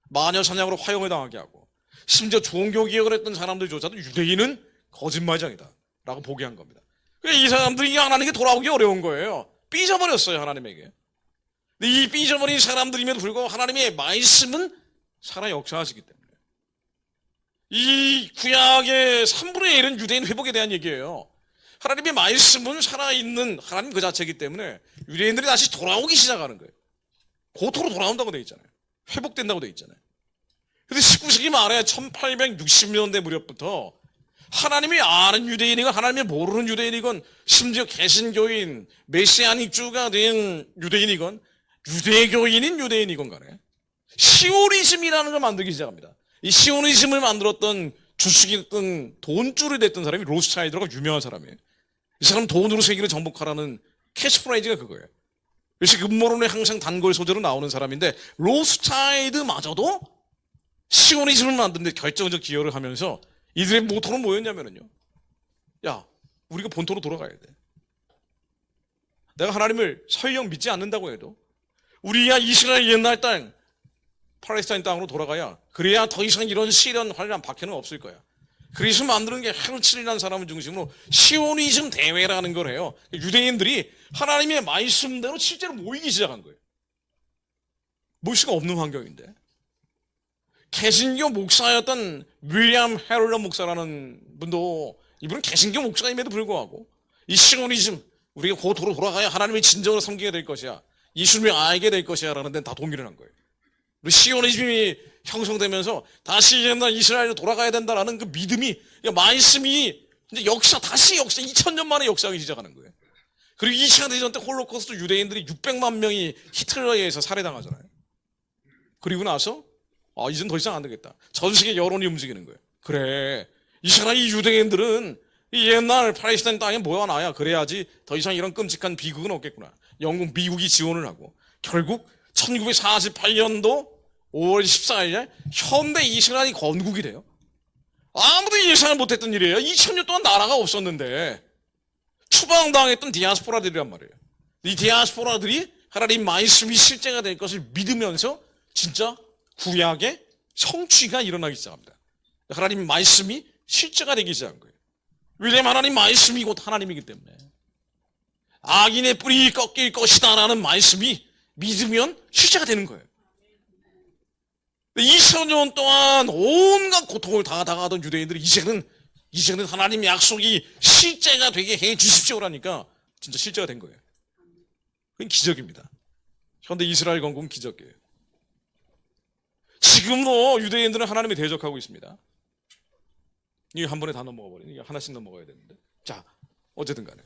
마녀 사냥으로 화형을 당하게 하고 심지어 종교개혁을 했던 사람들조차도 유대인은 거짓말장이다 라고 보게 한 겁니다. 이 사람들이 하나님께 돌아오기 어려운 거예요. 삐져버렸어요, 하나님에게. 근데 이 삐져버린 사람들임에도 불구하고 하나님의 말씀은 살아 역사하시기 때문에 이 구약의 3분의 1은 유대인 회복에 대한 얘기예요. 하나님의 말씀은 살아있는 하나님 그 자체이기 때문에 유대인들이 다시 돌아오기 시작하는 거예요. 고토로 돌아온다고 돼 있잖아요. 회복된다고 돼 있잖아요. 근데 19세기 말에 1860년대 무렵부터 하나님이 아는 유대인이건 하나님이 모르는 유대인이건 심지어 개신교인, 메시아닉주가 된 유대인이건 유대교인인 유대인이건 간에 시오니즘이라는 걸 만들기 시작합니다. 이 시오니즘을 만들었던 주축이었던 돈줄이 됐던 사람이 로스차일드라고 유명한 사람이에요. 이 사람 돈으로 세계를 정복하라는 캐치프레이즈가 그거예요. 그래서 음모론에 항상 단골 소재로 나오는 사람인데 로스차일드마저도 시오니즘을 만드는데 결정적 기여를 하면서 이들의 모토는 뭐였냐면요. 야, 우리가 본토로 돌아가야 돼. 내가 하나님을 설령 믿지 않는다고 해도 우리야 이스라엘 옛날 땅 팔레스타인 땅으로 돌아가야, 그래야 더 이상 이런 시련 활란 박해는 없을 거야. 그래서 만드는 게 헤르칠이라는 사람을 중심으로 시오니즘 대회라는 걸 해요. 유대인들이 하나님의 말씀대로 실제로 모이기 시작한 거예요. 모일 수가 없는 환경인데. 개신교 목사였던 윌리엄 헤럴러 목사라는 분도, 이분은 개신교 목사임에도 불구하고 이 시오니즘, 우리가 고도로 돌아가야 하나님의 진정으로 섬기게 될 것이야, 예수님을 알게 될 것이야 라는 데는 다 동의를 한 거예요. 우리 시오니즘이 형성되면서 다시 옛날 이스라엘로 돌아가야 된다라는 그 믿음이, 말씀이 이제 다시 역사, 2000년 만에 역사하기 시작하는 거예요. 그리고 2차 대전 때 홀로코스트 유대인들이 600만 명이 히틀러에 의해서 살해당하잖아요. 그리고 나서 이젠 더 이상 안 되겠다, 전 세계 여론이 움직이는 거예요. 그래, 이 유대인들은 이 옛날 팔레스타인 땅에 모여놔야 그래야지 더 이상 이런 끔찍한 비극은 없겠구나. 미국이 지원을 하고, 결국 1948년도 5월 14일에 현대 이스라엘이 건국이 돼요. 아무도 예상을 못했던 일이에요. 2000년 동안 나라가 없었는데 추방당했던 디아스포라들이란 말이에요. 이 디아스포라들이 하나님 말씀이 실제가 될 것을 믿으면서 진짜 구약의 성취가 일어나기 시작합니다. 하나님 말씀이 실제가 되기 시작한 거예요. 왜냐하면 하나님 말씀이 곧 하나님이기 때문에. 악인의 뿌리 꺾일 것이다 라는 말씀이 믿으면 실제가 되는 거예요. 2000년 동안 온갖 고통을 당하던 유대인들이 이제는 하나님의 약속이 실제가 되게 해 주십시오라니까 진짜 실제가 된 거예요. 그건 기적입니다. 현대 이스라엘 건국은 기적이에요. 지금도 유대인들은 하나님을 대적하고 있습니다. 이게 한 번에 다 넘어가버리네. 이게 하나씩 넘어가야 되는데. 자, 어쨌든 간에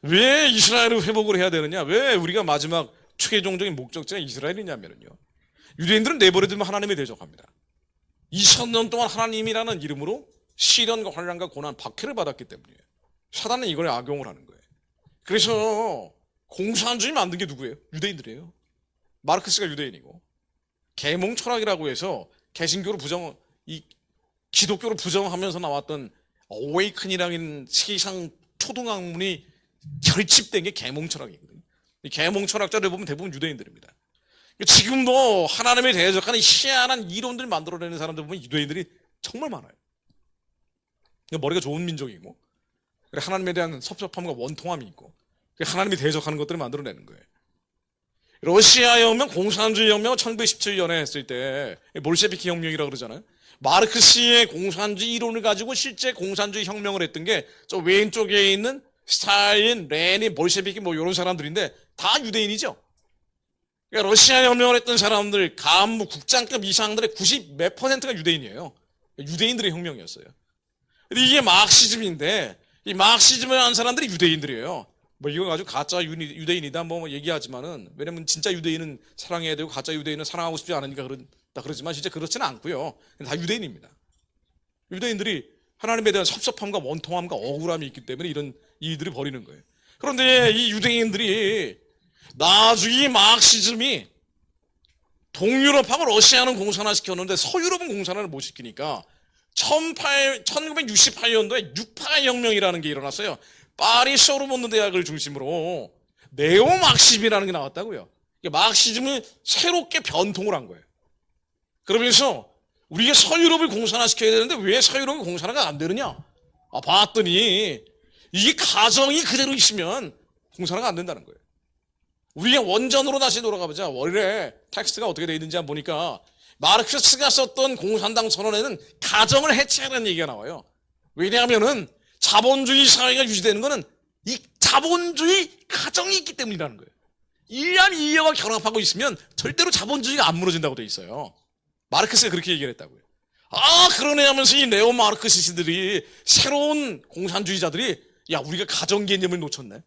왜 이스라엘을 회복을 해야 되느냐, 왜 우리가 마지막 최종적인 목적지가 이스라엘이냐면요, 유대인들은 내버려두면 하나님을 대적합니다. 2000년 동안 하나님이라는 이름으로 시련과 환난과 고난, 박해를 받았기 때문이에요. 사단은 이걸 악용을 하는 거예요. 그래서 공산주의 만든 게 누구예요? 유대인들이에요. 마르크스가 유대인이고, 계몽 철학이라고 해서 개신교로 기독교로 부정하면서 나왔던 어웨이큰이라는 세상 초등학문이 결집된 게 계몽 철학이거든요. 이 계몽 철학자들 보면 대부분 유대인들입니다. 지금도 하나님에 대적하는 희한한 이론들 만들어내는 사람들 보면 유대인들이 정말 많아요. 머리가 좋은 민족이고, 하나님에 대한 섭섭함과 원통함이 있고, 하나님이 대적하는 것들을 만들어내는 거예요. 러시아 혁명, 공산주의 혁명을 1917년에 했을 때 볼셰비키 혁명이라고 그러잖아요. 마르크스의 공산주의 이론을 가지고 실제 공산주의 혁명을 했던 게 저 왼쪽에 있는 스탈린, 레닌, 볼셰비키 이런 사람들인데 다 유대인이죠. 그러니까 러시아 혁명을 했던 사람들, 간부, 국장급 이상들의 90몇 %가 유대인이에요. 유대인들의 혁명이었어요. 근데 이게 마르크시즘인데, 이 마르크시즘을 한 사람들이 유대인들이에요. 이거 가지고 가짜 유대인이다 얘기하지만은, 왜냐면 진짜 유대인은 사랑해야 되고 가짜 유대인은 사랑하고 싶지 않으니까 그러지만 진짜 그렇지는 않고요. 다 유대인입니다. 유대인들이 하나님에 대한 섭섭함과 원통함과 억울함이 있기 때문에 이런 일들을 벌이는 거예요. 그런데 이 유대인들이 나중에 마르크시즘이 동유럽하고 러시아는 공산화시켰는데 서유럽은 공산화를 못 시키니까 1968년도에 육파 혁명이라는 게 일어났어요. 파리 소르본느 대학을 중심으로 네오마르크시즘이라는 게 나왔다고요. 마르크시즘을 새롭게 변통을 한 거예요. 그러면서 우리가 서유럽을 공산화시켜야 되는데 왜 서유럽이 공산화가 안 되느냐? 봤더니 이게 가정이 그대로 있으면 공산화가 안 된다는 거예요. 우리가 원전으로 다시 돌아가보자. 원래 텍스트가 어떻게 되어 있는지 한번 보니까 마르크스가 썼던 공산당 선언에는 가정을 해체하라는 얘기가 나와요. 왜냐하면은 자본주의 사회가 유지되는 거는 이 자본주의 가정이 있기 때문이라는 거예요. 이한 이여가 결합하고 있으면 절대로 자본주의가 안 무너진다고 돼 있어요. 마르크스가 그렇게 얘기를 했다고요. 그러네 하면서 이 네오 마르크시스들이, 새로운 공산주의자들이, 야, 우리가 가정 개념을 놓쳤네.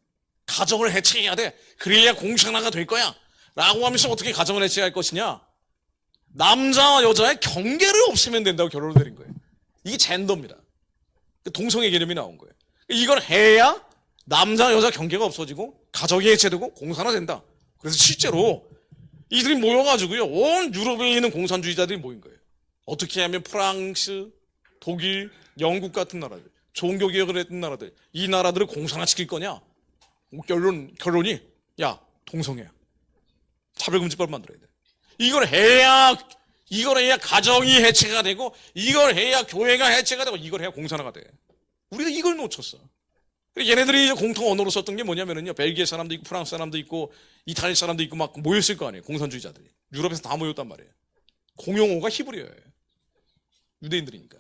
가정을 해체해야 돼. 그래야 공산화가 될 거야. 라고 하면서 어떻게 가정을 해체할 것이냐? 남자와 여자의 경계를 없애면 된다고 결론을 내린 거예요. 이게 젠더입니다. 동성애 개념이 나온 거예요. 이걸 해야 남자 여자 경계가 없어지고 가정이 해체되고 공산화된다. 그래서 실제로 이들이 모여가지고요, 온 유럽에 있는 공산주의자들이 모인 거예요. 어떻게 하면 프랑스, 독일, 영국 같은 나라들, 종교개혁을 했던 나라들, 이 나라들을 공산화시킬 거냐? 결론이, 야, 동성애야. 차별금지법 만들어야 돼. 이걸 해야 가정이 해체가 되고, 이걸 해야 교회가 해체가 되고, 이걸 해야 공산화가 돼. 우리가 이걸 놓쳤어. 얘네들이 이제 공통 언어로 썼던 게 뭐냐면은요, 벨기에 사람도 있고, 프랑스 사람도 있고, 이탈리아 사람도 있고, 막 모였을 거 아니에요. 공산주의자들이. 유럽에서 다 모였단 말이에요. 공용어가 히브리어예요. 유대인들이니까.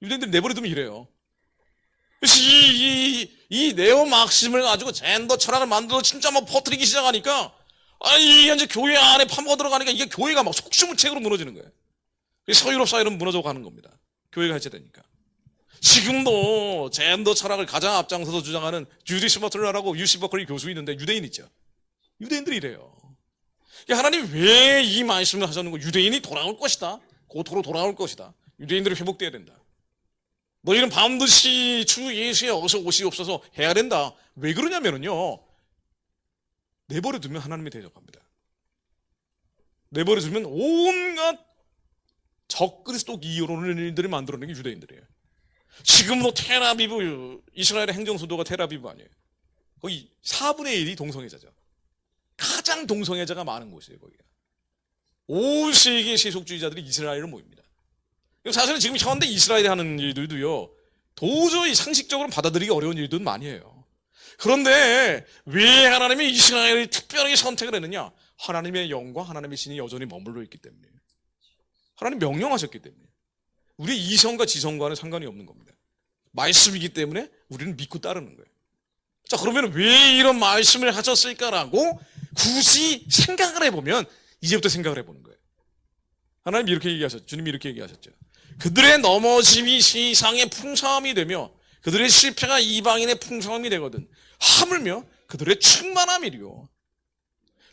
유대인들이 내버려두면 이래요. 그래서 이 네오 막심을 가지고 젠더 철학을 만들어 진짜 막 퍼뜨리기 시작하니까, 이게 이제 교회 안에 파묻어 들어가니까 이게 교회가 막 속수무책으로 무너지는 거예요. 서유럽 사회는 무너져 가는 겁니다. 교회가 해체되니까. 지금도 젠더 철학을 가장 앞장서서 주장하는 주디스 버틀러라고 UC 버클리 교수 있는데 유대인 있죠. 유대인들이 이래요. 하나님 왜 이 말씀을 하셨는 거예요? 유대인이 돌아올 것이다. 고토로 돌아올 것이다. 유대인들이 회복돼야 된다. 너희는 반드시 주 예수의 어서 오시옵소서 해야 된다. 왜 그러냐면요, 내버려두면 하나님이 대적합니다. 내버려두면 온갖 적그리스도 이론들을 만들어내는 게 유대인들이에요. 지금도 텔아비브, 이스라엘의 행정수도가 텔아비브 아니에요. 거기 4분의 1이 동성애자죠. 가장 동성애자가 많은 곳이에요, 거기가. 온 세계의 세속주의자들이 이스라엘로 모입니다. 사실은 지금 현대 이스라엘에 하는 일들도요, 도저히 상식적으로 받아들이기 어려운 일들은 많이 해요. 그런데 왜 하나님이 이스라엘을 특별하게 선택을 했느냐? 하나님의 영과 하나님의 신이 여전히 머물러 있기 때문에. 하나님 명령하셨기 때문에. 우리 이성과 지성과는 상관이 없는 겁니다. 말씀이기 때문에 우리는 믿고 따르는 거예요. 자, 그러면 왜 이런 말씀을 하셨을까라고 굳이 생각을 해보면, 이제부터 생각을 해보는 거예요. 하나님 이렇게 얘기하셨죠. 주님이 이렇게 얘기하셨죠. 그들의 넘어짐이 세상의 풍성함이 되며 그들의 실패가 이방인의 풍성함이 되거든. 하물며 그들의 충만함이리요.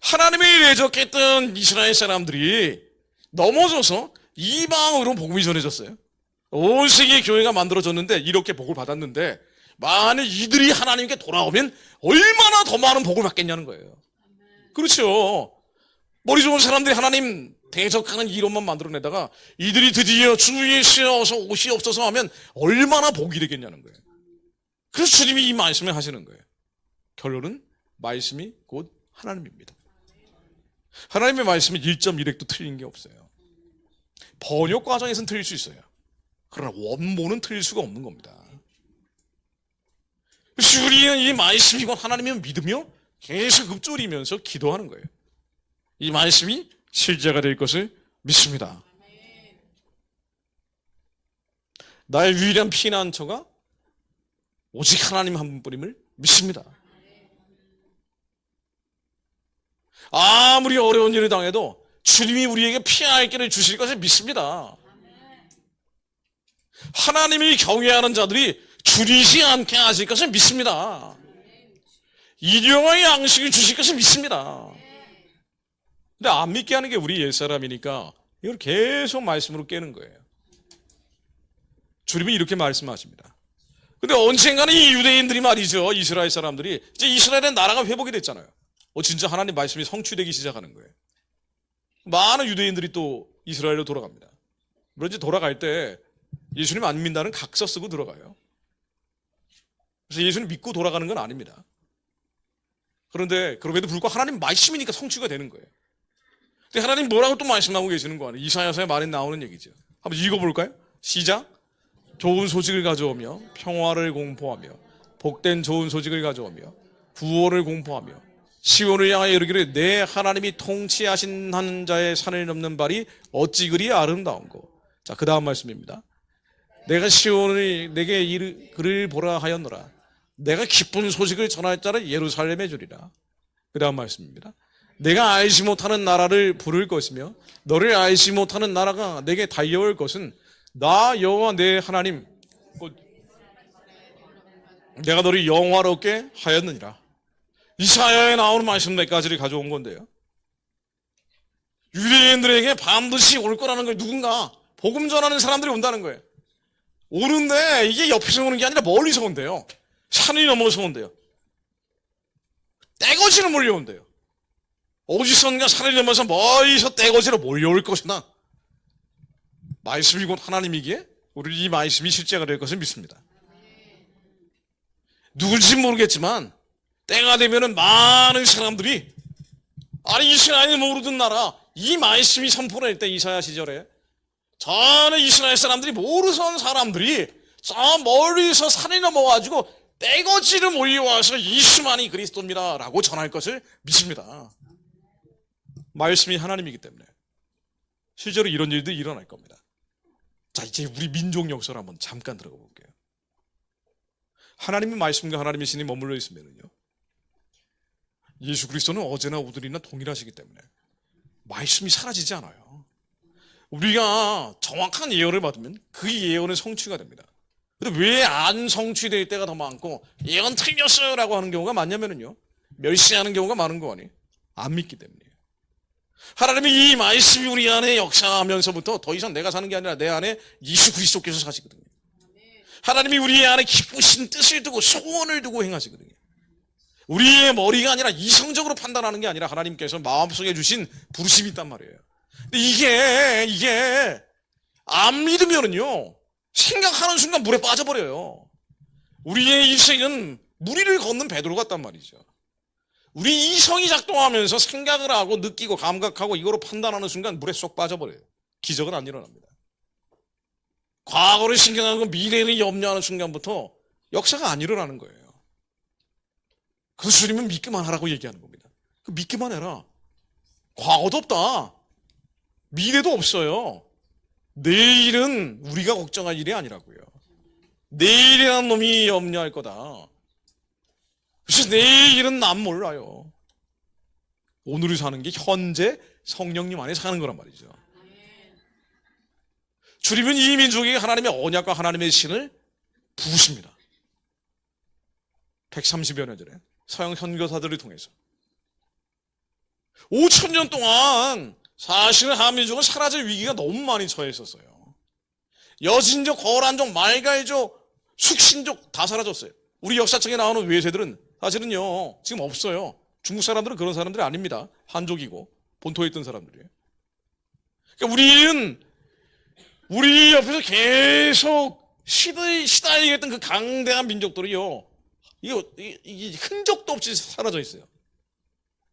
하나님이 대적했던 이스라엘 사람들이 넘어져서 이방으로 복음이 전해졌어요. 온 세계 교회가 만들어졌는데, 이렇게 복을 받았는데, 만일 이들이 하나님께 돌아오면 얼마나 더 많은 복을 받겠냐는 거예요. 그렇죠. 머리 좋은 사람들이 하나님 대적하는 이론만 만들어내다가 이들이 드디어 주 예수에 어서 오시옵소서 하면 얼마나 복이 되겠냐는 거예요. 그래서 주님이 이 말씀을 하시는 거예요. 결론은 말씀이 곧 하나님입니다. 하나님의 말씀이 1.1획도 틀린 게 없어요. 번역 과정에서는 틀릴 수 있어요. 그러나 원본은 틀릴 수가 없는 겁니다. 그래서 우리는 이 말씀이 곧 하나님을 믿으며 계속 읊조리면서 기도하는 거예요. 이 말씀이 실제가 될 것을 믿습니다. 나의 유일한 피난처가 오직 하나님 한 분뿐임을 믿습니다. 아무리 어려운 일을 당해도 주님이 우리에게 피할 길을 주실 것을 믿습니다. 하나님이 경외하는 자들이 줄이지 않게 하실 것을 믿습니다. 일용할 양식을 주실 것을 믿습니다. 근데 안 믿게 하는 게 우리 옛사람이니까 이걸 계속 말씀으로 깨는 거예요. 주님이 이렇게 말씀하십니다. 근데 언젠가는 이 유대인들이 말이죠, 이스라엘 사람들이 이제 이스라엘의 나라가 회복이 됐잖아요. 진짜 하나님 말씀이 성취되기 시작하는 거예요. 많은 유대인들이 또 이스라엘로 돌아갑니다. 물론 이제 돌아갈 때 예수님 안 믿는다는 각서 쓰고 들어가요. 그래서 예수님 믿고 돌아가는 건 아닙니다. 그런데 그럼에도 불구하고 하나님 말씀이니까 성취가 되는 거예요. 근데 하나님 뭐라고 또 말씀하고 계시는 거 아니에요? 이사야서에 말이 나오는 얘기죠. 한번 읽어볼까요? 시작. 좋은 소식을 가져오며 평화를 공포하며 복된 좋은 소식을 가져오며 구원을 공포하며 시온을 향하여 이르기를 내 하나님이 통치하신 한 자의 산을 넘는 발이 어찌 그리 아름다운고. 자, 그 다음 말씀입니다. 내가 시온을 내게 그를 보라 하였노라. 내가 기쁜 소식을 전할 자를 예루살렘에 주리라. 그 다음 말씀입니다. 내가 알지 못하는 나라를 부를 것이며 너를 알지 못하는 나라가 내게 달려올 것은 나 여호와 내 하나님 내가 너를 영화롭게 하였느니라. 이사야에 나오는 말씀 몇 가지를 가져온 건데요. 유대인들에게 반드시 올 거라는 걸 누군가 복음 전하는 사람들이 온다는 거예요. 오는데 이게 옆에서 오는 게 아니라 멀리서 온대요. 산이 넘어서 온대요. 떼거지로 몰려온대요. 어디선가 산을 넘어서 멀리서 떼거지로 몰려올 것이나 말씀이 곧 하나님이기에 우리 이 말씀이 실제가 될 것을 믿습니다. 누군지 모르겠지만 때가 되면은 많은 사람들이 아니 이스라엘이 모르던 나라 이 말씀이 선포될 때 이사야 시절에 전에 이스라엘 사람들이 모르던 사람들이 저 멀리서 산에 넘어가지고 떼거지를 몰려와서 예수만이 그리스도입니다 라고 전할 것을 믿습니다. 말씀이 하나님이기 때문에 실제로 이런 일들이 일어날 겁니다. 자, 이제 우리 민족 역사를 한번 잠깐 들어가 볼게요. 하나님의 말씀과 하나님의 신이 머물러 있으면요, 예수 그리스도는 어제나 오늘이나 동일하시기 때문에 말씀이 사라지지 않아요. 우리가 정확한 예언을 받으면 그 예언은 성취가 됩니다. 근데 왜 안 성취될 때가 더 많고 예언 틀렸어요 라고 하는 경우가 많냐면요, 멸시하는 경우가 많은 거 아니에요? 안 믿기 때문이에요. 하나님이 이 말씀이 우리 안에 역사하면서부터 더 이상 내가 사는 게 아니라 내 안에 예수 그리스도께서 사시거든요. 하나님이 우리 안에 기쁘신 뜻을 두고 소원을 두고 행하시거든요. 우리의 머리가 아니라 이성적으로 판단하는 게 아니라 하나님께서 마음속에 주신 부르심이 있단 말이에요. 근데 이게 안 믿으면은요, 생각하는 순간 물에 빠져버려요. 우리의 인생은 무리를 걷는 베드로 같단 말이죠. 우리 이성이 작동하면서 생각을 하고 느끼고 감각하고 이거로 판단하는 순간 물에 쏙 빠져버려요. 기적은 안 일어납니다. 과거를 신경하고 미래를 염려하는 순간부터 역사가 안 일어나는 거예요. 그래서 주님은 믿기만 하라고 얘기하는 겁니다. 믿기만 해라. 과거도 없다. 미래도 없어요. 내일은 우리가 걱정할 일이 아니라고요. 내일이라는 놈이 염려할 거다. 그래서 내일은 난 몰라요. 오늘을 사는 게 현재 성령님 안에 사는 거란 말이죠. 주님은 이 민족에게 하나님의 언약과 하나님의 신을 부으십니다. 130여 년 전에 서양 선교사들을 통해서 5,000년 동안 사실은 한민족은 사라질 위기가 너무 많이 처해 있었어요. 여진족, 거란족, 말갈족, 숙신족 다 사라졌어요. 우리 역사책에 나오는 외세들은 사실은요 지금 없어요. 중국 사람들은 그런 사람들이 아닙니다. 한족이고 본토에 있던 사람들이에요. 그러니까 우리 옆에서 계속 시달리게 했던 그 강대한 민족들이요, 이게 흔적도 없이 사라져 있어요.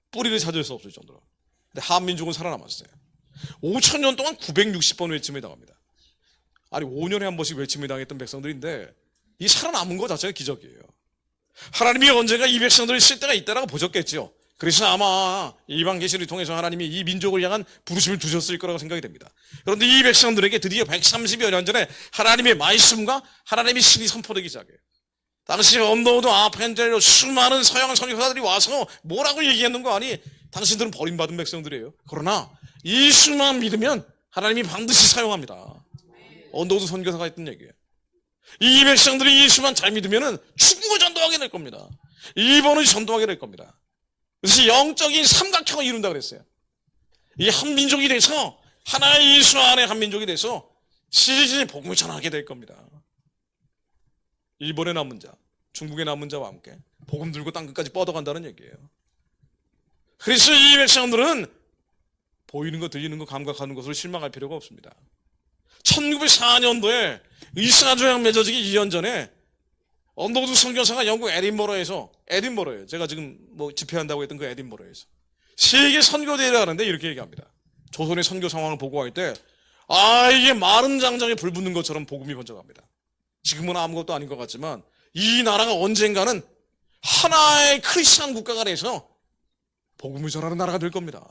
뿌리를 찾을 수 없을 정도로. 근데 한민족은 살아남았어요. 5,000년 동안 960번 외침을 당합니다. 아니 5년에 한 번씩 외침을 당했던 백성들인데 이 살아남은 것 자체가 기적이에요. 하나님이 언젠가 이 백성들을 쓸 때가 있다라고 보셨겠죠. 그래서 아마 이방 계시를 통해서 하나님이 이 민족을 향한 부르심을 두셨을 거라고 생각이 됩니다. 그런데 이 백성들에게 드디어 130여 년 전에 하나님의 말씀과 하나님의 신이 선포되기 시작해요. 당시 언더우드, 아펜젤로 수많은 서양 선교사들이 와서 뭐라고 얘기했는 거 아니? 당신들은 버림받은 백성들이에요. 그러나 예수만 믿으면 하나님이 반드시 사용합니다. 언더우드 선교사가 했던 얘기예요. 이 백성들이 예수만 잘 믿으면 중국을 전도하게 될 겁니다. 일본을 전도하게 될 겁니다. 그래서 영적인 삼각형을 이룬다 그랬어요. 이 한민족이 돼서 하나의 예수 안에 한민족이 돼서 시리즈의 복음을 전하게 될 겁니다. 일본의 남은 자, 중국의 남은 자와 함께 복음 들고 땅끝까지 뻗어간다는 얘기예요. 그래서 이 백성들은 보이는 거, 들리는 거, 감각하는 것으로 실망할 필요가 없습니다. 1904년도에 일사조약 맺어지기 2년 전에 언더우드 선교사가 영국 에딘버러예요. 제가 지금 집회한다고 했던 그 에딘버러에서 세계 선교대회를 하는데 이렇게 얘기합니다. 조선의 선교 상황을 보고할 때 이게 마른 장작에 불 붙는 것처럼 복음이 번져갑니다. 지금은 아무것도 아닌 것 같지만 이 나라가 언젠가는 하나의 크리스찬 국가가 돼서 복음을 전하는 나라가 될 겁니다.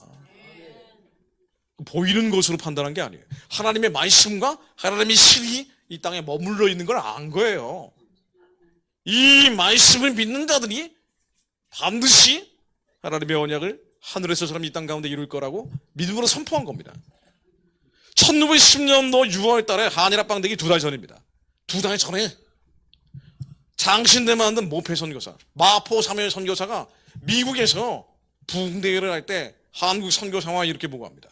보이는 것으로 판단한 게 아니에요. 하나님의 말씀과 하나님의 신이 이 땅에 머물러 있는 걸 안 거예요. 이 말씀을 믿는 자들이 반드시 하나님의 언약을 하늘에서처럼 이 땅 가운데 이룰 거라고 믿음으로 선포한 겁니다. 1910년도 6월 달에 한일합방 되기 2달 전입니다. 2달 전에 장신대 만든 모패 선교사, 마포 사무엘 선교사가 미국에서 부흥대회를 할 때 한국 선교 상황을 이렇게 보고합니다.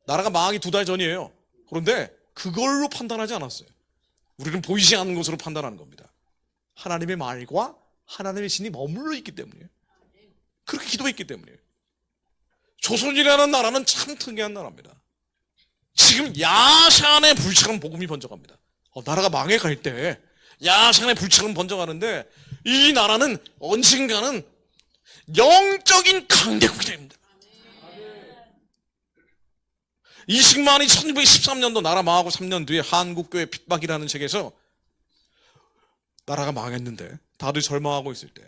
나라가 망하기 2달 전이에요. 그런데 그걸로 판단하지 않았어요. 우리는 보이지 않는 것으로 판단하는 겁니다. 하나님의 말과 하나님의 신이 머물러 있기 때문이에요. 그렇게 기도했기 때문이에요. 조선이라는 나라는 참 특이한 나라입니다. 지금 야산의 불처럼 복음이 번져갑니다. 나라가 망해갈 때 야산의 불처럼 번져가는데 이 나라는 언젠가는 영적인 강대국이 됩니다. 이승만이 1913년도 나라 망하고 3년 뒤에 한국교회 핍박이라는 책에서 나라가 망했는데 다들 절망하고 있을 때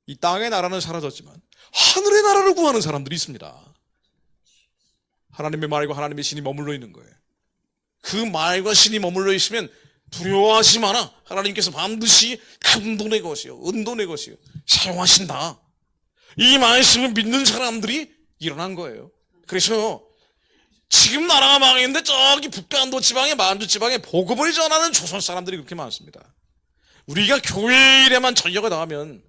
이 땅의 나라는 사라졌지만 하늘의 나라를 구하는 사람들이 있습니다. 하나님의 말과 하나님의 신이 머물러 있는 거예요. 그 말과 신이 머물러 있으면 두려워하지 마라. 하나님께서 반드시 금돈의 것이요 은돈의 것이요 사용하신다. 이 말씀을 믿는 사람들이 일어난 거예요. 그래서 지금 나라가 망했는데 저기 북한도 지방에 만주 지방에 복음을 전하는 조선 사람들이 그렇게 많습니다. 우리가 교회 일에만 전력을 다하면,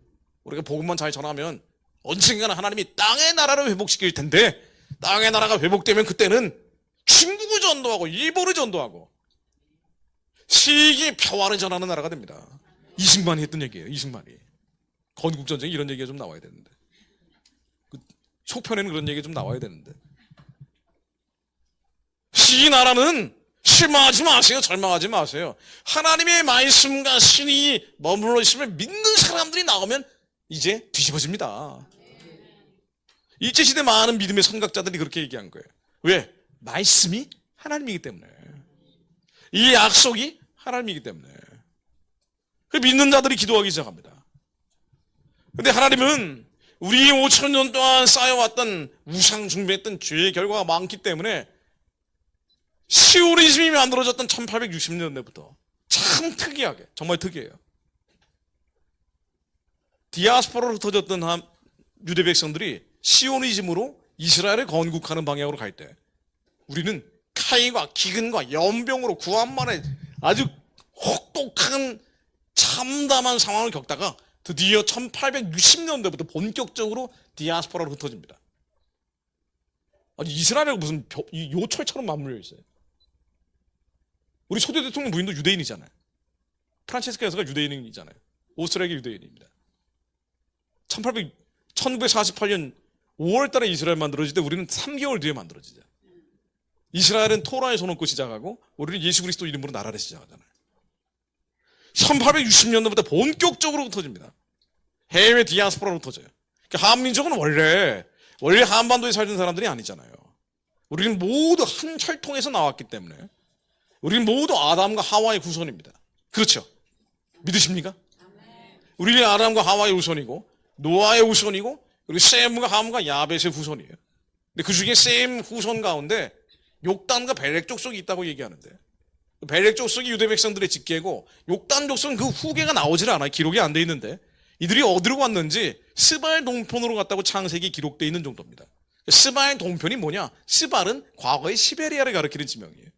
우리가 복음만 잘 전하면 언젠가는 하나님이 땅의 나라를 회복시킬 텐데, 땅의 나라가 회복되면 그때는 중국을 전도하고 일본을 전도하고 세계 평화를 전하는 나라가 됩니다. 이승만이 했던 얘기예요. 이승만이. 건국전쟁 이런 얘기가 좀 나와야 되는데, 그 속편에는 그런 얘기가 좀 나와야 되는데, 이 나라는 실망하지 마세요. 절망하지 마세요. 하나님의 말씀과 신이 머물러 있으면 믿는 사람들이 나오면 이제 뒤집어집니다. 일제시대 많은 믿음의 선각자들이 그렇게 얘기한 거예요. 왜? 말씀이 하나님이기 때문에. 이 약속이 하나님이기 때문에. 믿는 자들이 기도하기 시작합니다. 근데 하나님은 우리 5,000년 동안 쌓여왔던 우상 숭배했던 죄의 결과가 많기 때문에 시오니즘이 만들어졌던 1860년대부터 참 특이하게, 정말 특이해요. 디아스포라로 흩어졌던 유대 백성들이 시오니즘으로 이스라엘을 건국하는 방향으로 갈 때 우리는 칼과 기근과 연병으로 구한만에 아주 혹독한 참담한 상황을 겪다가 드디어 1860년대부터 본격적으로 디아스포라로 흩어집니다. 아니, 이스라엘이 무슨 요철처럼 맞물려 있어요. 우리 초대 대통령 부인도 유대인이잖아요. 프란체스카 여사가 유대인이잖아요. 오스트리아계 유대인입니다. 1948년 5월 달에 이스라엘 만들어질 때 우리는 3개월 뒤에 만들어지죠. 이스라엘은 토라의 손 얹고 시작하고 우리는 예수 그리스도 이름으로 나라를 시작하잖아요. 1860년도부터 본격적으로 흩어집니다. 해외 디아스포라로 흩어져요. 그러니까 한민족은 원래 한반도에 살던 사람들이 아니잖아요. 우리는 모두 한 혈통에서 나왔기 때문에 우리는 모두 아담과 하와의 후손입니다. 그렇죠? 믿으십니까? 우리는 아담과 하와의 후손이고 노아의 후손이고 그리고 셈과 함과 야벳의 후손이에요. 근데 그 중에 셈 후손 가운데 욕단과 벨렉 족속이 있다고 얘기하는데, 벨렉 족속이 유대 백성들의 직계고 욕단 족속은 그 후계가 나오질 않아요. 기록이 안 돼 있는데 이들이 어디로 갔는지 스발 동편으로 갔다고 창세기 기록되어 있는 정도입니다. 스발 동편이 뭐냐? 스발은 과거의 시베리아를 가리키는 지명이에요.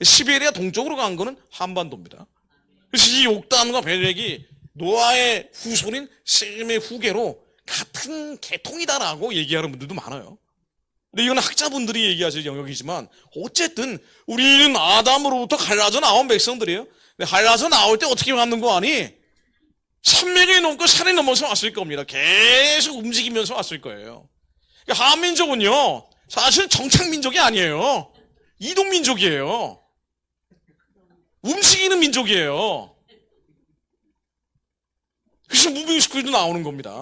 시베리아 동쪽으로 간 거는 한반도입니다. 그래서 이 욕단과 벨렉이 노아의 후손인 셈의 후계로 같은 계통이다라고 얘기하는 분들도 많아요. 근데 이건 학자분들이 얘기하실 영역이지만 어쨌든 우리는 아담으로부터 갈라져 나온 백성들이에요. 근데 갈라져 나올 때 어떻게 왔는 거 아니? 산맥이 넘고 산이 넘어서 왔을 겁니다. 계속 움직이면서 왔을 거예요. 그러니까 한민족은요 사실 정착민족이 아니에요. 이동민족이에요. 움직이는 민족이에요. 그래서 무빙 스쿨도 나오는 겁니다.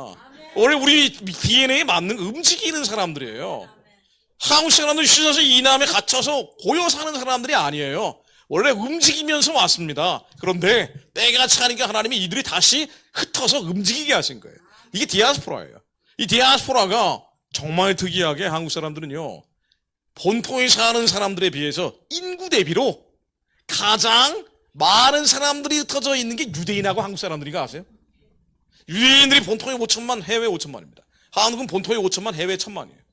원래 우리 DNA에 맞는 움직이는 사람들이에요. 한국 사람들 씻어서 이남에 갇혀서 고여 사는 사람들이 아니에요. 원래 움직이면서 왔습니다. 그런데 때가 차니까 하나님이 이들이 다시 흩어서 움직이게 하신 거예요. 이게 디아스포라예요. 이 디아스포라가 정말 특이하게 한국 사람들은요 본토에 사는 사람들에 비해서 인구 대비로 가장 많은 사람들이 흩어져 있는 게 유대인하고 한국 사람들인가 아세요? 유대인들이 본토에 5천만, 해외 5천만입니다. 한국은 본토에 5천만, 해외 1,000만이에요.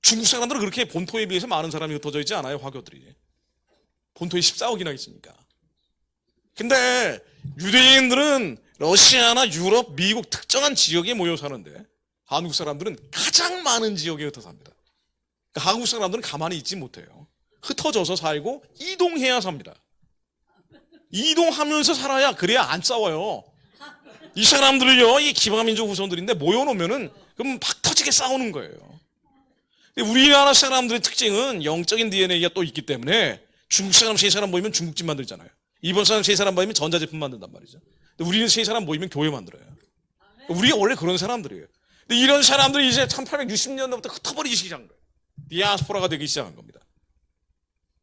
중국 사람들은 그렇게 본토에 비해서 많은 사람이 흩어져 있지 않아요, 화교들이. 본토에 14억이나 있으니까. 근데 유대인들은 러시아나 유럽, 미국 특정한 지역에 모여 사는데 한국 사람들은 가장 많은 지역에 흩어 삽니다. 그러니까 한국 사람들은 가만히 있지 못해요. 흩어져서 살고 이동해야 삽니다. 이동하면서 살아야 그래야 안 싸워요. 이 사람들을요, 이 기바민족 후손들인데 모여놓으면은 그럼 막 터지게 싸우는 거예요. 우리나라 사람들의 특징은 영적인 DNA가 또 있기 때문에 중국 사람 3사람 모이면 중국집 만들잖아요. 일본 사람 3사람 모이면 전자제품 만든단 말이죠. 근데 우리는 3사람 모이면 교회 만들어요. 우리가 원래 그런 사람들이에요. 근데 이런 사람들이 이제 1860년대부터 흩어버리기 시작한 거예요. 디아스포라가 되기 시작한 겁니다.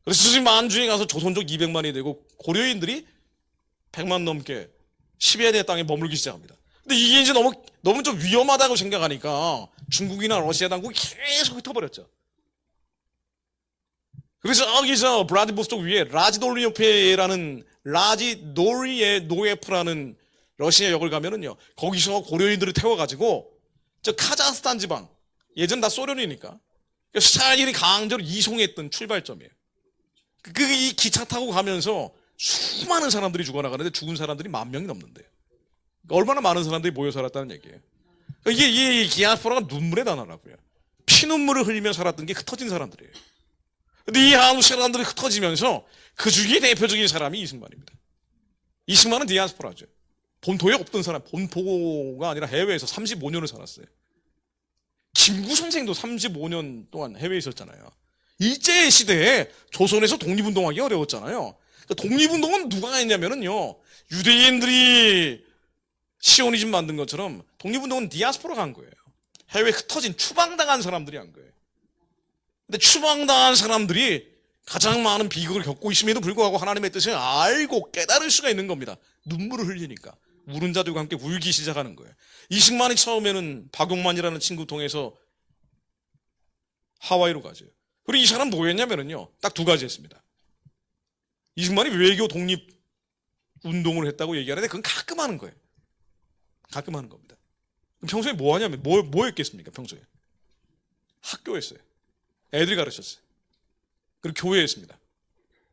그래서 지금 만주에 가서 조선족 200만이 되고 고려인들이 100만 넘게 시베리아 땅에 머물기 시작합니다. 근데 이게 이제 너무 좀 위험하다고 생각하니까 중국이나 러시아 당국이 계속 흩어버렸죠. 그래서 여기서 브라디보스톡 위에 라지도리의 노예프라는 러시아 역을 가면은요, 거기서 고려인들을 태워가지고 저 카자흐스탄 지방, 예전 다 소련이니까 스탈린이 강제로 이송했던 출발점이에요. 이 기차 타고 가면서 수많은 사람들이 죽어나가는데 죽은 사람들이 10,000명이 넘는데요. 그러니까 얼마나 많은 사람들이 모여 살았다는 얘기예요. 그러니까 이게 디아스포라가 눈물의 단어라고요. 피눈물을 흘리며 살았던 게 흩어진 사람들이에요. 근데 이 한국 사람들이 흩어지면서 그 중에 대표적인 사람이 이승만입니다. 이승만은 디아스포라죠. 본토에 없던 사람, 본토가 아니라 해외에서 35년을 살았어요. 김구 선생도 35년 동안 해외에 있었잖아요. 일제시대에 조선에서 독립운동하기 어려웠잖아요. 그러니까 독립운동은 누가 했냐면요, 유대인들이 시오니즘 만든 것처럼 독립운동은 디아스포라가 한 거예요. 해외에 흩어진 추방당한 사람들이 한 거예요. 근데 추방당한 사람들이 가장 많은 비극을 겪고 있음에도 불구하고 하나님의 뜻을 알고 깨달을 수가 있는 겁니다. 눈물을 흘리니까 우는 자들과 함께 울기 시작하는 거예요. 이승만이 처음에는 박용만이라는 친구 통해서 하와이로 가죠. 그리고 이 사람 뭐였냐면요, 딱 2가지 했습니다. 이승만이 외교 독립 운동을 했다고 얘기하는데 그건 가끔 하는 거예요. 가끔 하는 겁니다. 평소에 뭐 하냐면 뭐 했겠습니까? 평소에 학교였어요. 애들 가르쳤어요. 그리고 교회에 있습니다.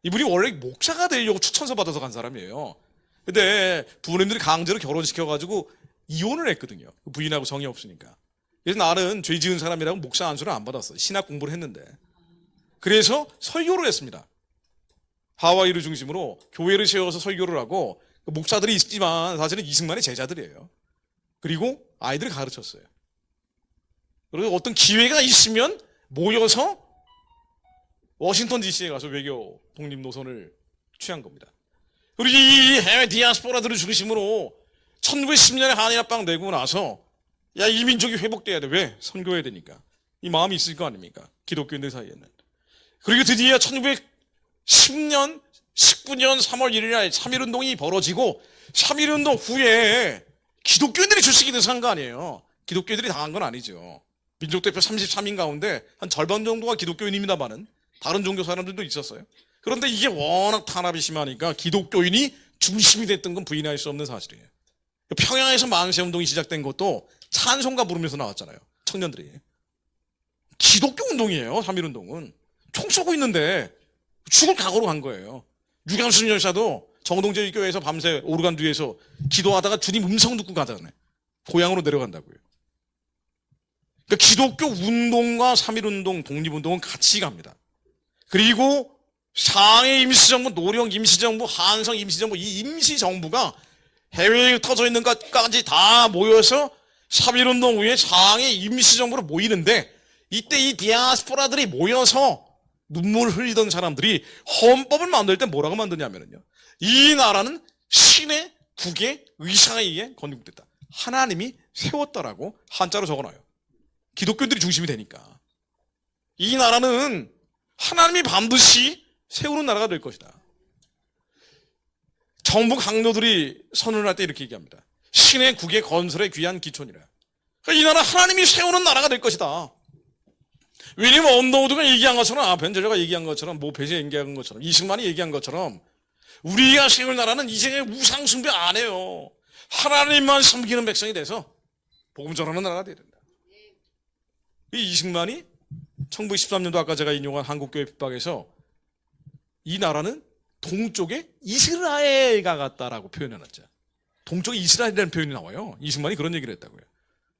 이분이 원래 목사가 되려고 추천서 받아서 간 사람이에요. 근데 부모님들이 강제로 결혼시켜가지고 이혼을 했거든요. 부인하고 정이 없으니까. 그래서 나는 죄 지은 사람이라고 목사 안수를 안 받았어요. 신학 공부를 했는데. 그래서 설교를 했습니다. 하와이를 중심으로 교회를 세워서 설교를 하고, 목사들이 있지만 사실은 이승만의 제자들이에요. 그리고 아이들을 가르쳤어요. 그리고 어떤 기회가 있으면 모여서 워싱턴 DC에 가서 외교 독립 노선을 취한 겁니다. 그리고 이 해외 디아스포라들을 중심으로 1910년에 한일합방 내고 나서 야, 이 민족이 회복돼야 돼. 왜? 선교해야 되니까. 이 마음이 있을 거 아닙니까? 기독교인들 사이에는. 그리고 드디어 1910년 19년 3월 1일 날 3.1운동이 벌어지고 3.1운동 후에 기독교인들이 출석이 돼서 한 거 아니에요. 기독교인들이 당한 건 아니죠. 민족대표 33인 가운데 한 절반 정도가 기독교인입니다만은 다른 종교 사람들도 있었어요. 그런데 이게 워낙 탄압이 심하니까 기독교인이 중심이 됐던 건 부인할 수 없는 사실이에요. 평양에서 만세운동이 시작된 것도 찬송가 부르면서 나왔잖아요. 청년들이. 기독교 운동이에요. 3.1운동은. 총 쏘고 있는데 죽을 각오로 간 거예요. 유감순 열사도 정동제 교회에서 밤새 오르간 뒤에서 기도하다가 주님 음성 듣고 가잖아요. 고향으로 내려간다고요. 그러니까 기독교 운동과 3.1운동, 독립운동은 같이 갑니다. 그리고 상해 임시정부, 노령 임시정부, 한성 임시정부, 이 임시정부가 해외에 흩어져 있는 것까지 다 모여서 3.1운동 후에 상해 임시정부로 모이는데, 이때 이 디아스포라들이 모여서 눈물을 흘리던 사람들이 헌법을 만들 때 뭐라고 만드냐면요, 이 나라는 신의 국의 의사에 의해 건국됐다. 하나님이 세웠다라고 한자로 적어놔요. 기독교인들이 중심이 되니까. 이 나라는 하나님이 반드시 세우는 나라가 될 것이다. 정부 강도들이 선언을 할 때 이렇게 얘기합니다. 신의 국의 건설에 귀한 기촌이라. 그러니까 이 나라 하나님이 세우는 나라가 될 것이다. 왜냐면 언더우드가 얘기한 것처럼, 벤젤러가 얘기한 것처럼, 모페이 얘기한 것처럼, 이승만이 얘기한 것처럼 우리가 세울 나라는 이제 우상 숭배 안 해요. 하나님만 섬기는 백성이 돼서 복음 전하는 나라가 돼야 된다. 이 이승만이 1913년도 아까 제가 인용한 한국교회 핍박에서 이 나라는 동쪽에 이스라엘과 같다라고 표현해놨죠. 동쪽에 이스라엘이라는 표현이 나와요. 이승만이 그런 얘기를 했다고요.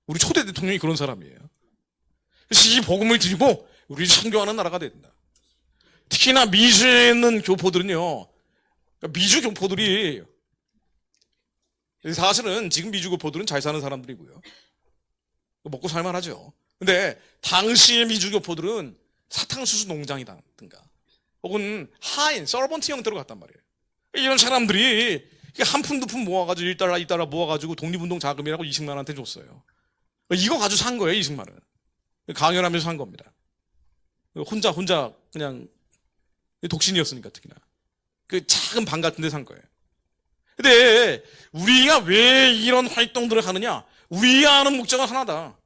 우리 초대 대통령이 그런 사람이에요. 그래서 이 복음을 들고 우리 선교하는 나라가 된다. 특히나 미주에 있는 교포들은요, 미주 교포들이 사실은 지금 미주 교포들은 잘 사는 사람들이고요, 먹고 살만하죠. 근데 당시의 미주 교포들은 사탕수수 농장이라든가 혹은 하인, 서번트 형태로 갔단 말이에요. 이런 사람들이 한 푼 두 푼 모아가지고 1달러 2달러 모아가지고 독립운동 자금이라고 이승만한테 줬어요. 이거 가지고 산 거예요. 이승만은 강연하면서 산 겁니다. 혼자 그냥 독신이었으니까 특히나 그 작은 방 같은 데 산 거예요. 근데 우리가 왜 이런 활동들을 하느냐? 우리가 아는 목적은 하나다.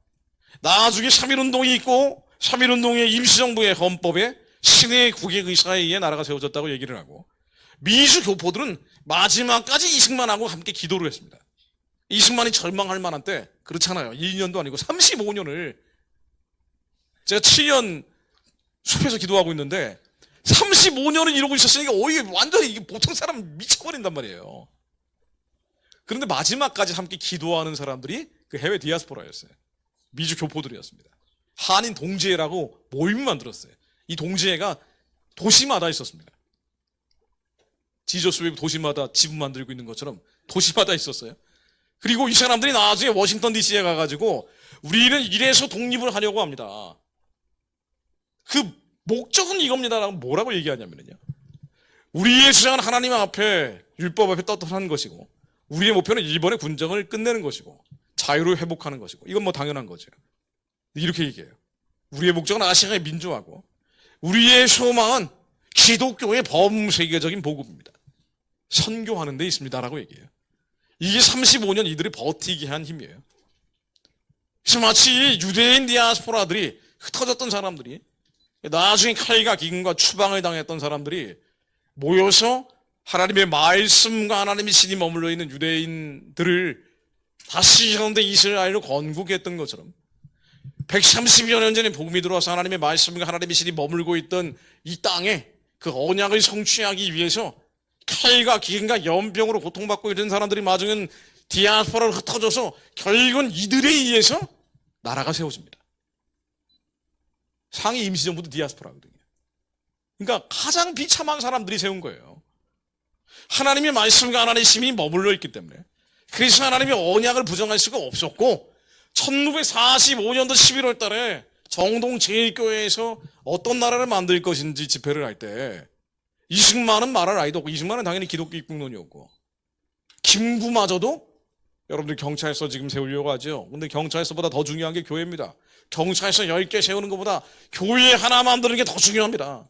나중에 3.1운동이 있고 3.1운동의 임시정부의 헌법에 신의 국외의사에 의해 나라가 세워졌다고 얘기를 하고 민주 교포들은 마지막까지 이승만하고 함께 기도를 했습니다. 이승만이 절망할 만한 때 그렇잖아요. 1년도 아니고 35년을 제가 7년 숲에서 기도하고 있는데 35년을 이러고 있었으니까 완전히 이게 보통 사람 미쳐버린단 말이에요. 그런데 마지막까지 함께 기도하는 사람들이 그 해외 디아스포라였어요. 미주 교포들이었습니다. 한인 동지회라고 모임을 만들었어요. 이 동지회가 도시마다 있었습니다. 지저스 웨이브 도시마다 집을 만들고 있는 것처럼 도시마다 있었어요. 그리고 이 사람들이 나중에 워싱턴 DC에 가가지고 우리는 이래서 독립을 하려고 합니다. 그 목적은 이겁니다라고 뭐라고 얘기하냐면요. 우리의 주장은 하나님 앞에 율법 앞에 떳떳한 것이고 우리의 목표는 일본의 군정을 끝내는 것이고 자유를 회복하는 것이고 이건 뭐 당연한 거죠. 이렇게 얘기해요. 우리의 목적은 아시아의 민주화고 우리의 소망은 기독교의 범세계적인 복음입니다. 선교하는 데 있습니다라고 얘기해요. 이게 35년 이들이 버티게 한 힘이에요. 그래서 마치 유대인 디아스포라들이 흩어졌던 사람들이 나중에 칼과 기근과 추방을 당했던 사람들이 모여서 하나님의 말씀과 하나님의 신이 머물러 있는 유대인들을 다시 현대 이스라엘로 건국했던 것처럼 130여 년 전에 복음이 들어와서 하나님의 말씀과 하나님의 신이 머물고 있던 이 땅에 그 언약을 성취하기 위해서 칼과 기근과 연병으로 고통받고 있는 사람들이 마중은 디아스포라로 흩어져서 결국은 이들에 의해서 나라가 세워집니다. 상위 임시정부도 디아스포라거든요. 그러니까 가장 비참한 사람들이 세운 거예요. 하나님의 말씀과 하나님의 힘이 머물러 있기 때문에 그래서 하나님의 언약을 부정할 수가 없었고 1945년도 11월 달에 정동 제1교회에서 어떤 나라를 만들 것인지 집회를 할 때 이승만은 말할 아이도 없고 이승만은 당연히 기독교 입국론이었고 김구마저도 여러분들 경찰서 지금 세우려고 하죠. 근데 경찰서보다 더 중요한 게 교회입니다. 경찰서 10개 세우는 것보다 교회 하나 만드는 게 더 중요합니다.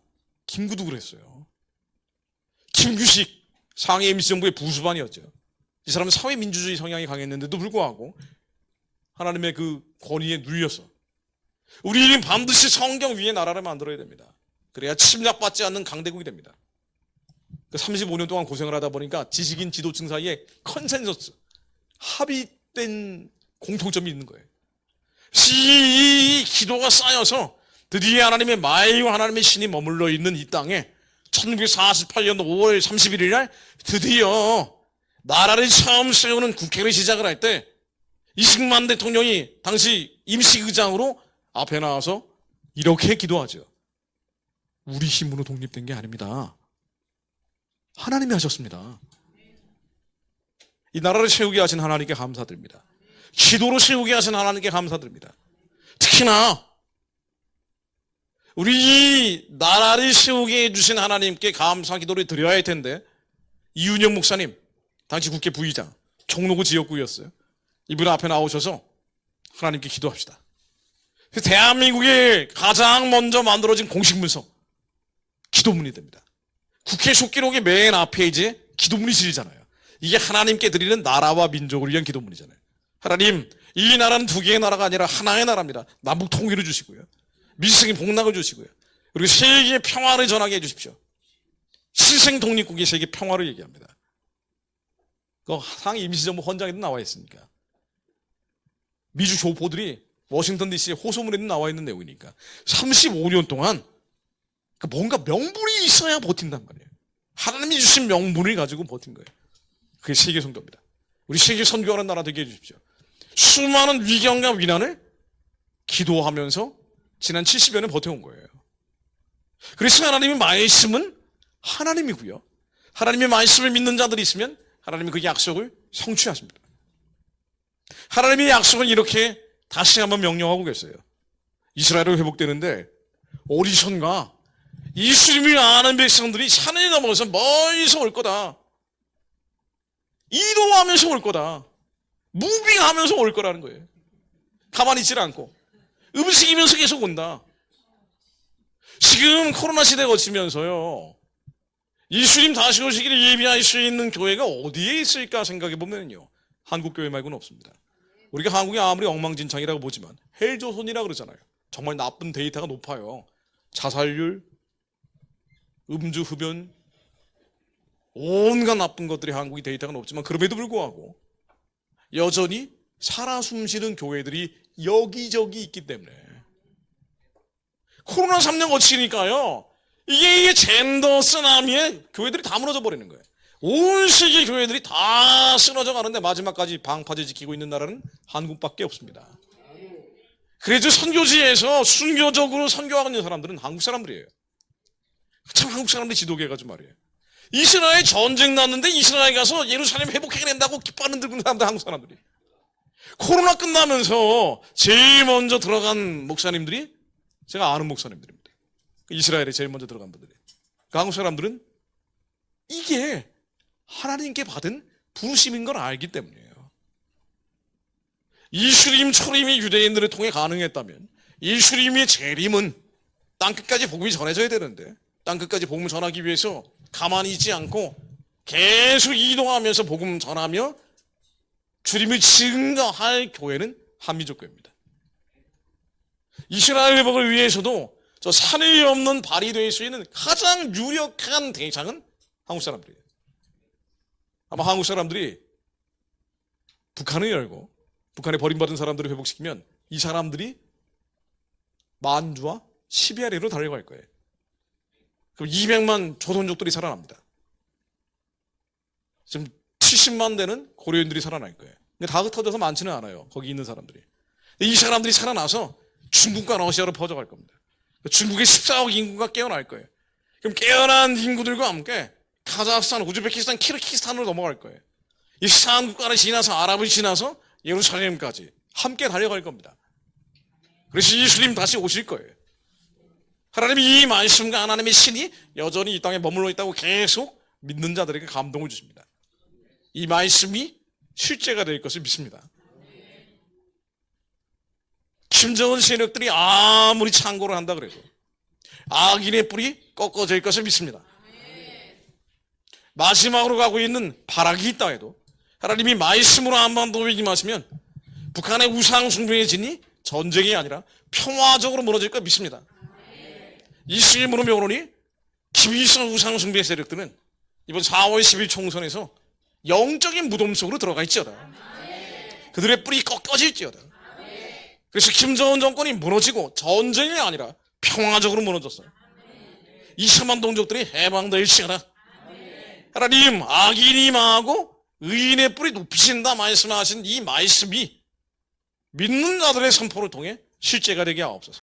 김구도 그랬어요. 김규식 상해 임시정부의 부수반이었죠. 이 사람은 사회민주주의 성향이 강했는데도 불구하고 하나님의 그 권위에 눌려서 우리는 반드시 성경 위에 나라를 만들어야 됩니다. 그래야 침략받지 않는 강대국이 됩니다. 35년 동안 고생을 하다 보니까 지식인 지도층 사이에 컨센서스, 합의된 공통점이 있는 거예요. 이 기도가 쌓여서 드디어 하나님의 말과 하나님의 신이 머물러 있는 이 땅에 1948년 5월 31일 날 드디어 나라를 처음 세우는 국회를 시작을 할 때 이승만 대통령이 당시 임시의장으로 앞에 나와서 이렇게 기도하죠. 우리 힘으로 독립된 게 아닙니다. 하나님이 하셨습니다. 이 나라를 세우게 하신 하나님께 감사드립니다. 기도로 세우게 하신 하나님께 감사드립니다. 특히나 우리 이 나라를 세우게 해주신 하나님께 감사 기도를 드려야 할 텐데 이윤영 목사님 당시 국회 부의장 종로구 지역구였어요. 이분 앞에 나오셔서 하나님께 기도합시다. 대한민국에 가장 먼저 만들어진 공식 문서 기도문이 됩니다. 국회 속기록의 맨 앞에 이제 기도문이 실리잖아요. 이게 하나님께 드리는 나라와 민족을 위한 기도문이잖아요. 하나님, 이 나라는 두 개의 나라가 아니라 하나의 나라입니다. 남북 통일을 주시고요. 민생의 복락을 주시고요. 그리고 세계의 평화를 전하게 해주십시오. 신생 독립국의 세계 평화를 얘기합니다. 그 상해 임시정부 헌장에도 나와 있으니까. 미주 교포들이 워싱턴 DC에 호소문에도 나와 있는 내용이니까 35년 동안 뭔가 명분이 있어야 버틴단 말이에요. 하나님이 주신 명분을 가지고 버틴 거예요. 그게 세계 선교입니다. 우리 세계 선교하는 나라 되게 해주십시오. 수많은 위경과 위난을 기도하면서 지난 70여 년 버텨온 거예요. 그래서 하나님의 말씀은 하나님이고요. 하나님의 말씀을 믿는 자들이 있으면 하나님이 그 약속을 성취하십니다. 하나님의 약속은 이렇게 다시 한번 명령하고 계세요. 이스라엘을 회복되는데 오디션과 예수님을 아는 백성들이 산을 넘어서 멀리서 올 거다. 이동하면서 올 거다. 무빙하면서 올 거라는 거예요. 가만히 있질 않고. 움직이면서 계속 온다. 지금 코로나 시대 거치면서요, 예수님 다시 오시기를 예비할 수 있는 교회가 어디에 있을까 생각해 보면요, 한국 교회 말고는 없습니다. 우리가 한국이 아무리 엉망진창이라고 보지만 헬조선이라고 그러잖아요. 정말 나쁜 데이터가 높아요. 자살률, 음주, 흡연, 온갖 나쁜 것들이 한국이 데이터가 높지만 그럼에도 불구하고 여전히 살아 숨쉬는 교회들이 여기저기 있기 때문에 코로나 3년 거치니까요, 이게 젠더 쓰나미에 교회들이 다 무너져 버리는 거예요. 온 세계 교회들이 다 쓰러져 가는데 마지막까지 방파제 지키고 있는 나라는 한국밖에 없습니다. 그래도 선교지에서 순교적으로 선교하고 있는 사람들은 한국 사람들이에요. 참 한국 사람들이 지도계가지고 말이에요. 이스라엘 전쟁 났는데 이스라엘 가서 예루살렘 회복해낸다고 기뻐하는 사람들, 한국 사람들이. 코로나 끝나면서 제일 먼저 들어간 목사님들이 제가 아는 목사님들입니다. 이스라엘에 제일 먼저 들어간 분들이. 그 한국 사람들은 이게 하나님께 받은 부르심인 걸 알기 때문이에요. 예수님 초림이 유대인들을 통해 가능했다면 예수님의 재림은 땅끝까지 복음이 전해져야 되는데 땅끝까지 복음을 전하기 위해서 가만히 있지 않고 계속 이동하면서 복음 전하며 주님을 증거할 교회는 한민족 교회입니다. 이스라엘 회복을 위해서도 저 산을 넘는 발이 될 수 있는 가장 유력한 대상은 한국 사람들이에요. 아마 한국 사람들이 북한을 열고 북한에 버림받은 사람들을 회복시키면 이 사람들이 만주와 시베리아로 달려갈 거예요. 그럼 200만 조선족들이 살아납니다. 지금 70만 되는 고려인들이 살아날 거예요. 근데 다 흩어져서 많지는 않아요. 거기 있는 사람들이. 이 사람들이 살아나서 중국과 러시아로 퍼져갈 겁니다. 중국의 14억 인구가 깨어날 거예요. 그럼 깨어난 인구들과 함께 카자흐스탄, 우즈베키스탄, 키르기스탄으로 넘어갈 거예요. 이 이스라엘 국가를 지나서 아랍을 지나서 예루살렘까지 함께 달려갈 겁니다. 그래서 예수님 다시 오실 거예요. 하나님이 이 말씀과 하나님의 신이 여전히 이 땅에 머물러 있다고 계속 믿는 자들에게 감동을 주십니다. 이 말씀이 실제가 될 것을 믿습니다. 김정은 세력들이 아무리 창고를 한다 그래도 악인의 뿔이 꺾어질 것을 믿습니다. 마지막으로 가고 있는 발악이 있다 해도 하나님이 말씀으로 한번 더 위임하시면 북한의 우상 숭배의 진이 전쟁이 아니라 평화적으로 무너질 걸 믿습니다. 이스라엘 무릎에 오르니 김일성 우상 숭배 세력들은 이번 4월 10일 총선에서 영적인 무덤 속으로 들어가 있지어다. 그들의 뿔이 꺾어질지어다. 그래서 김정은 정권이 무너지고 전쟁이 아니라 평화적으로 무너졌어요. 2천만 동족들이 해방될지어다. 하나님, 악인이 망하고 의인의 뿔이 높이신다 말씀하신 이 말씀이 믿는 자들의 선포를 통해 실제가 되게 하옵소서.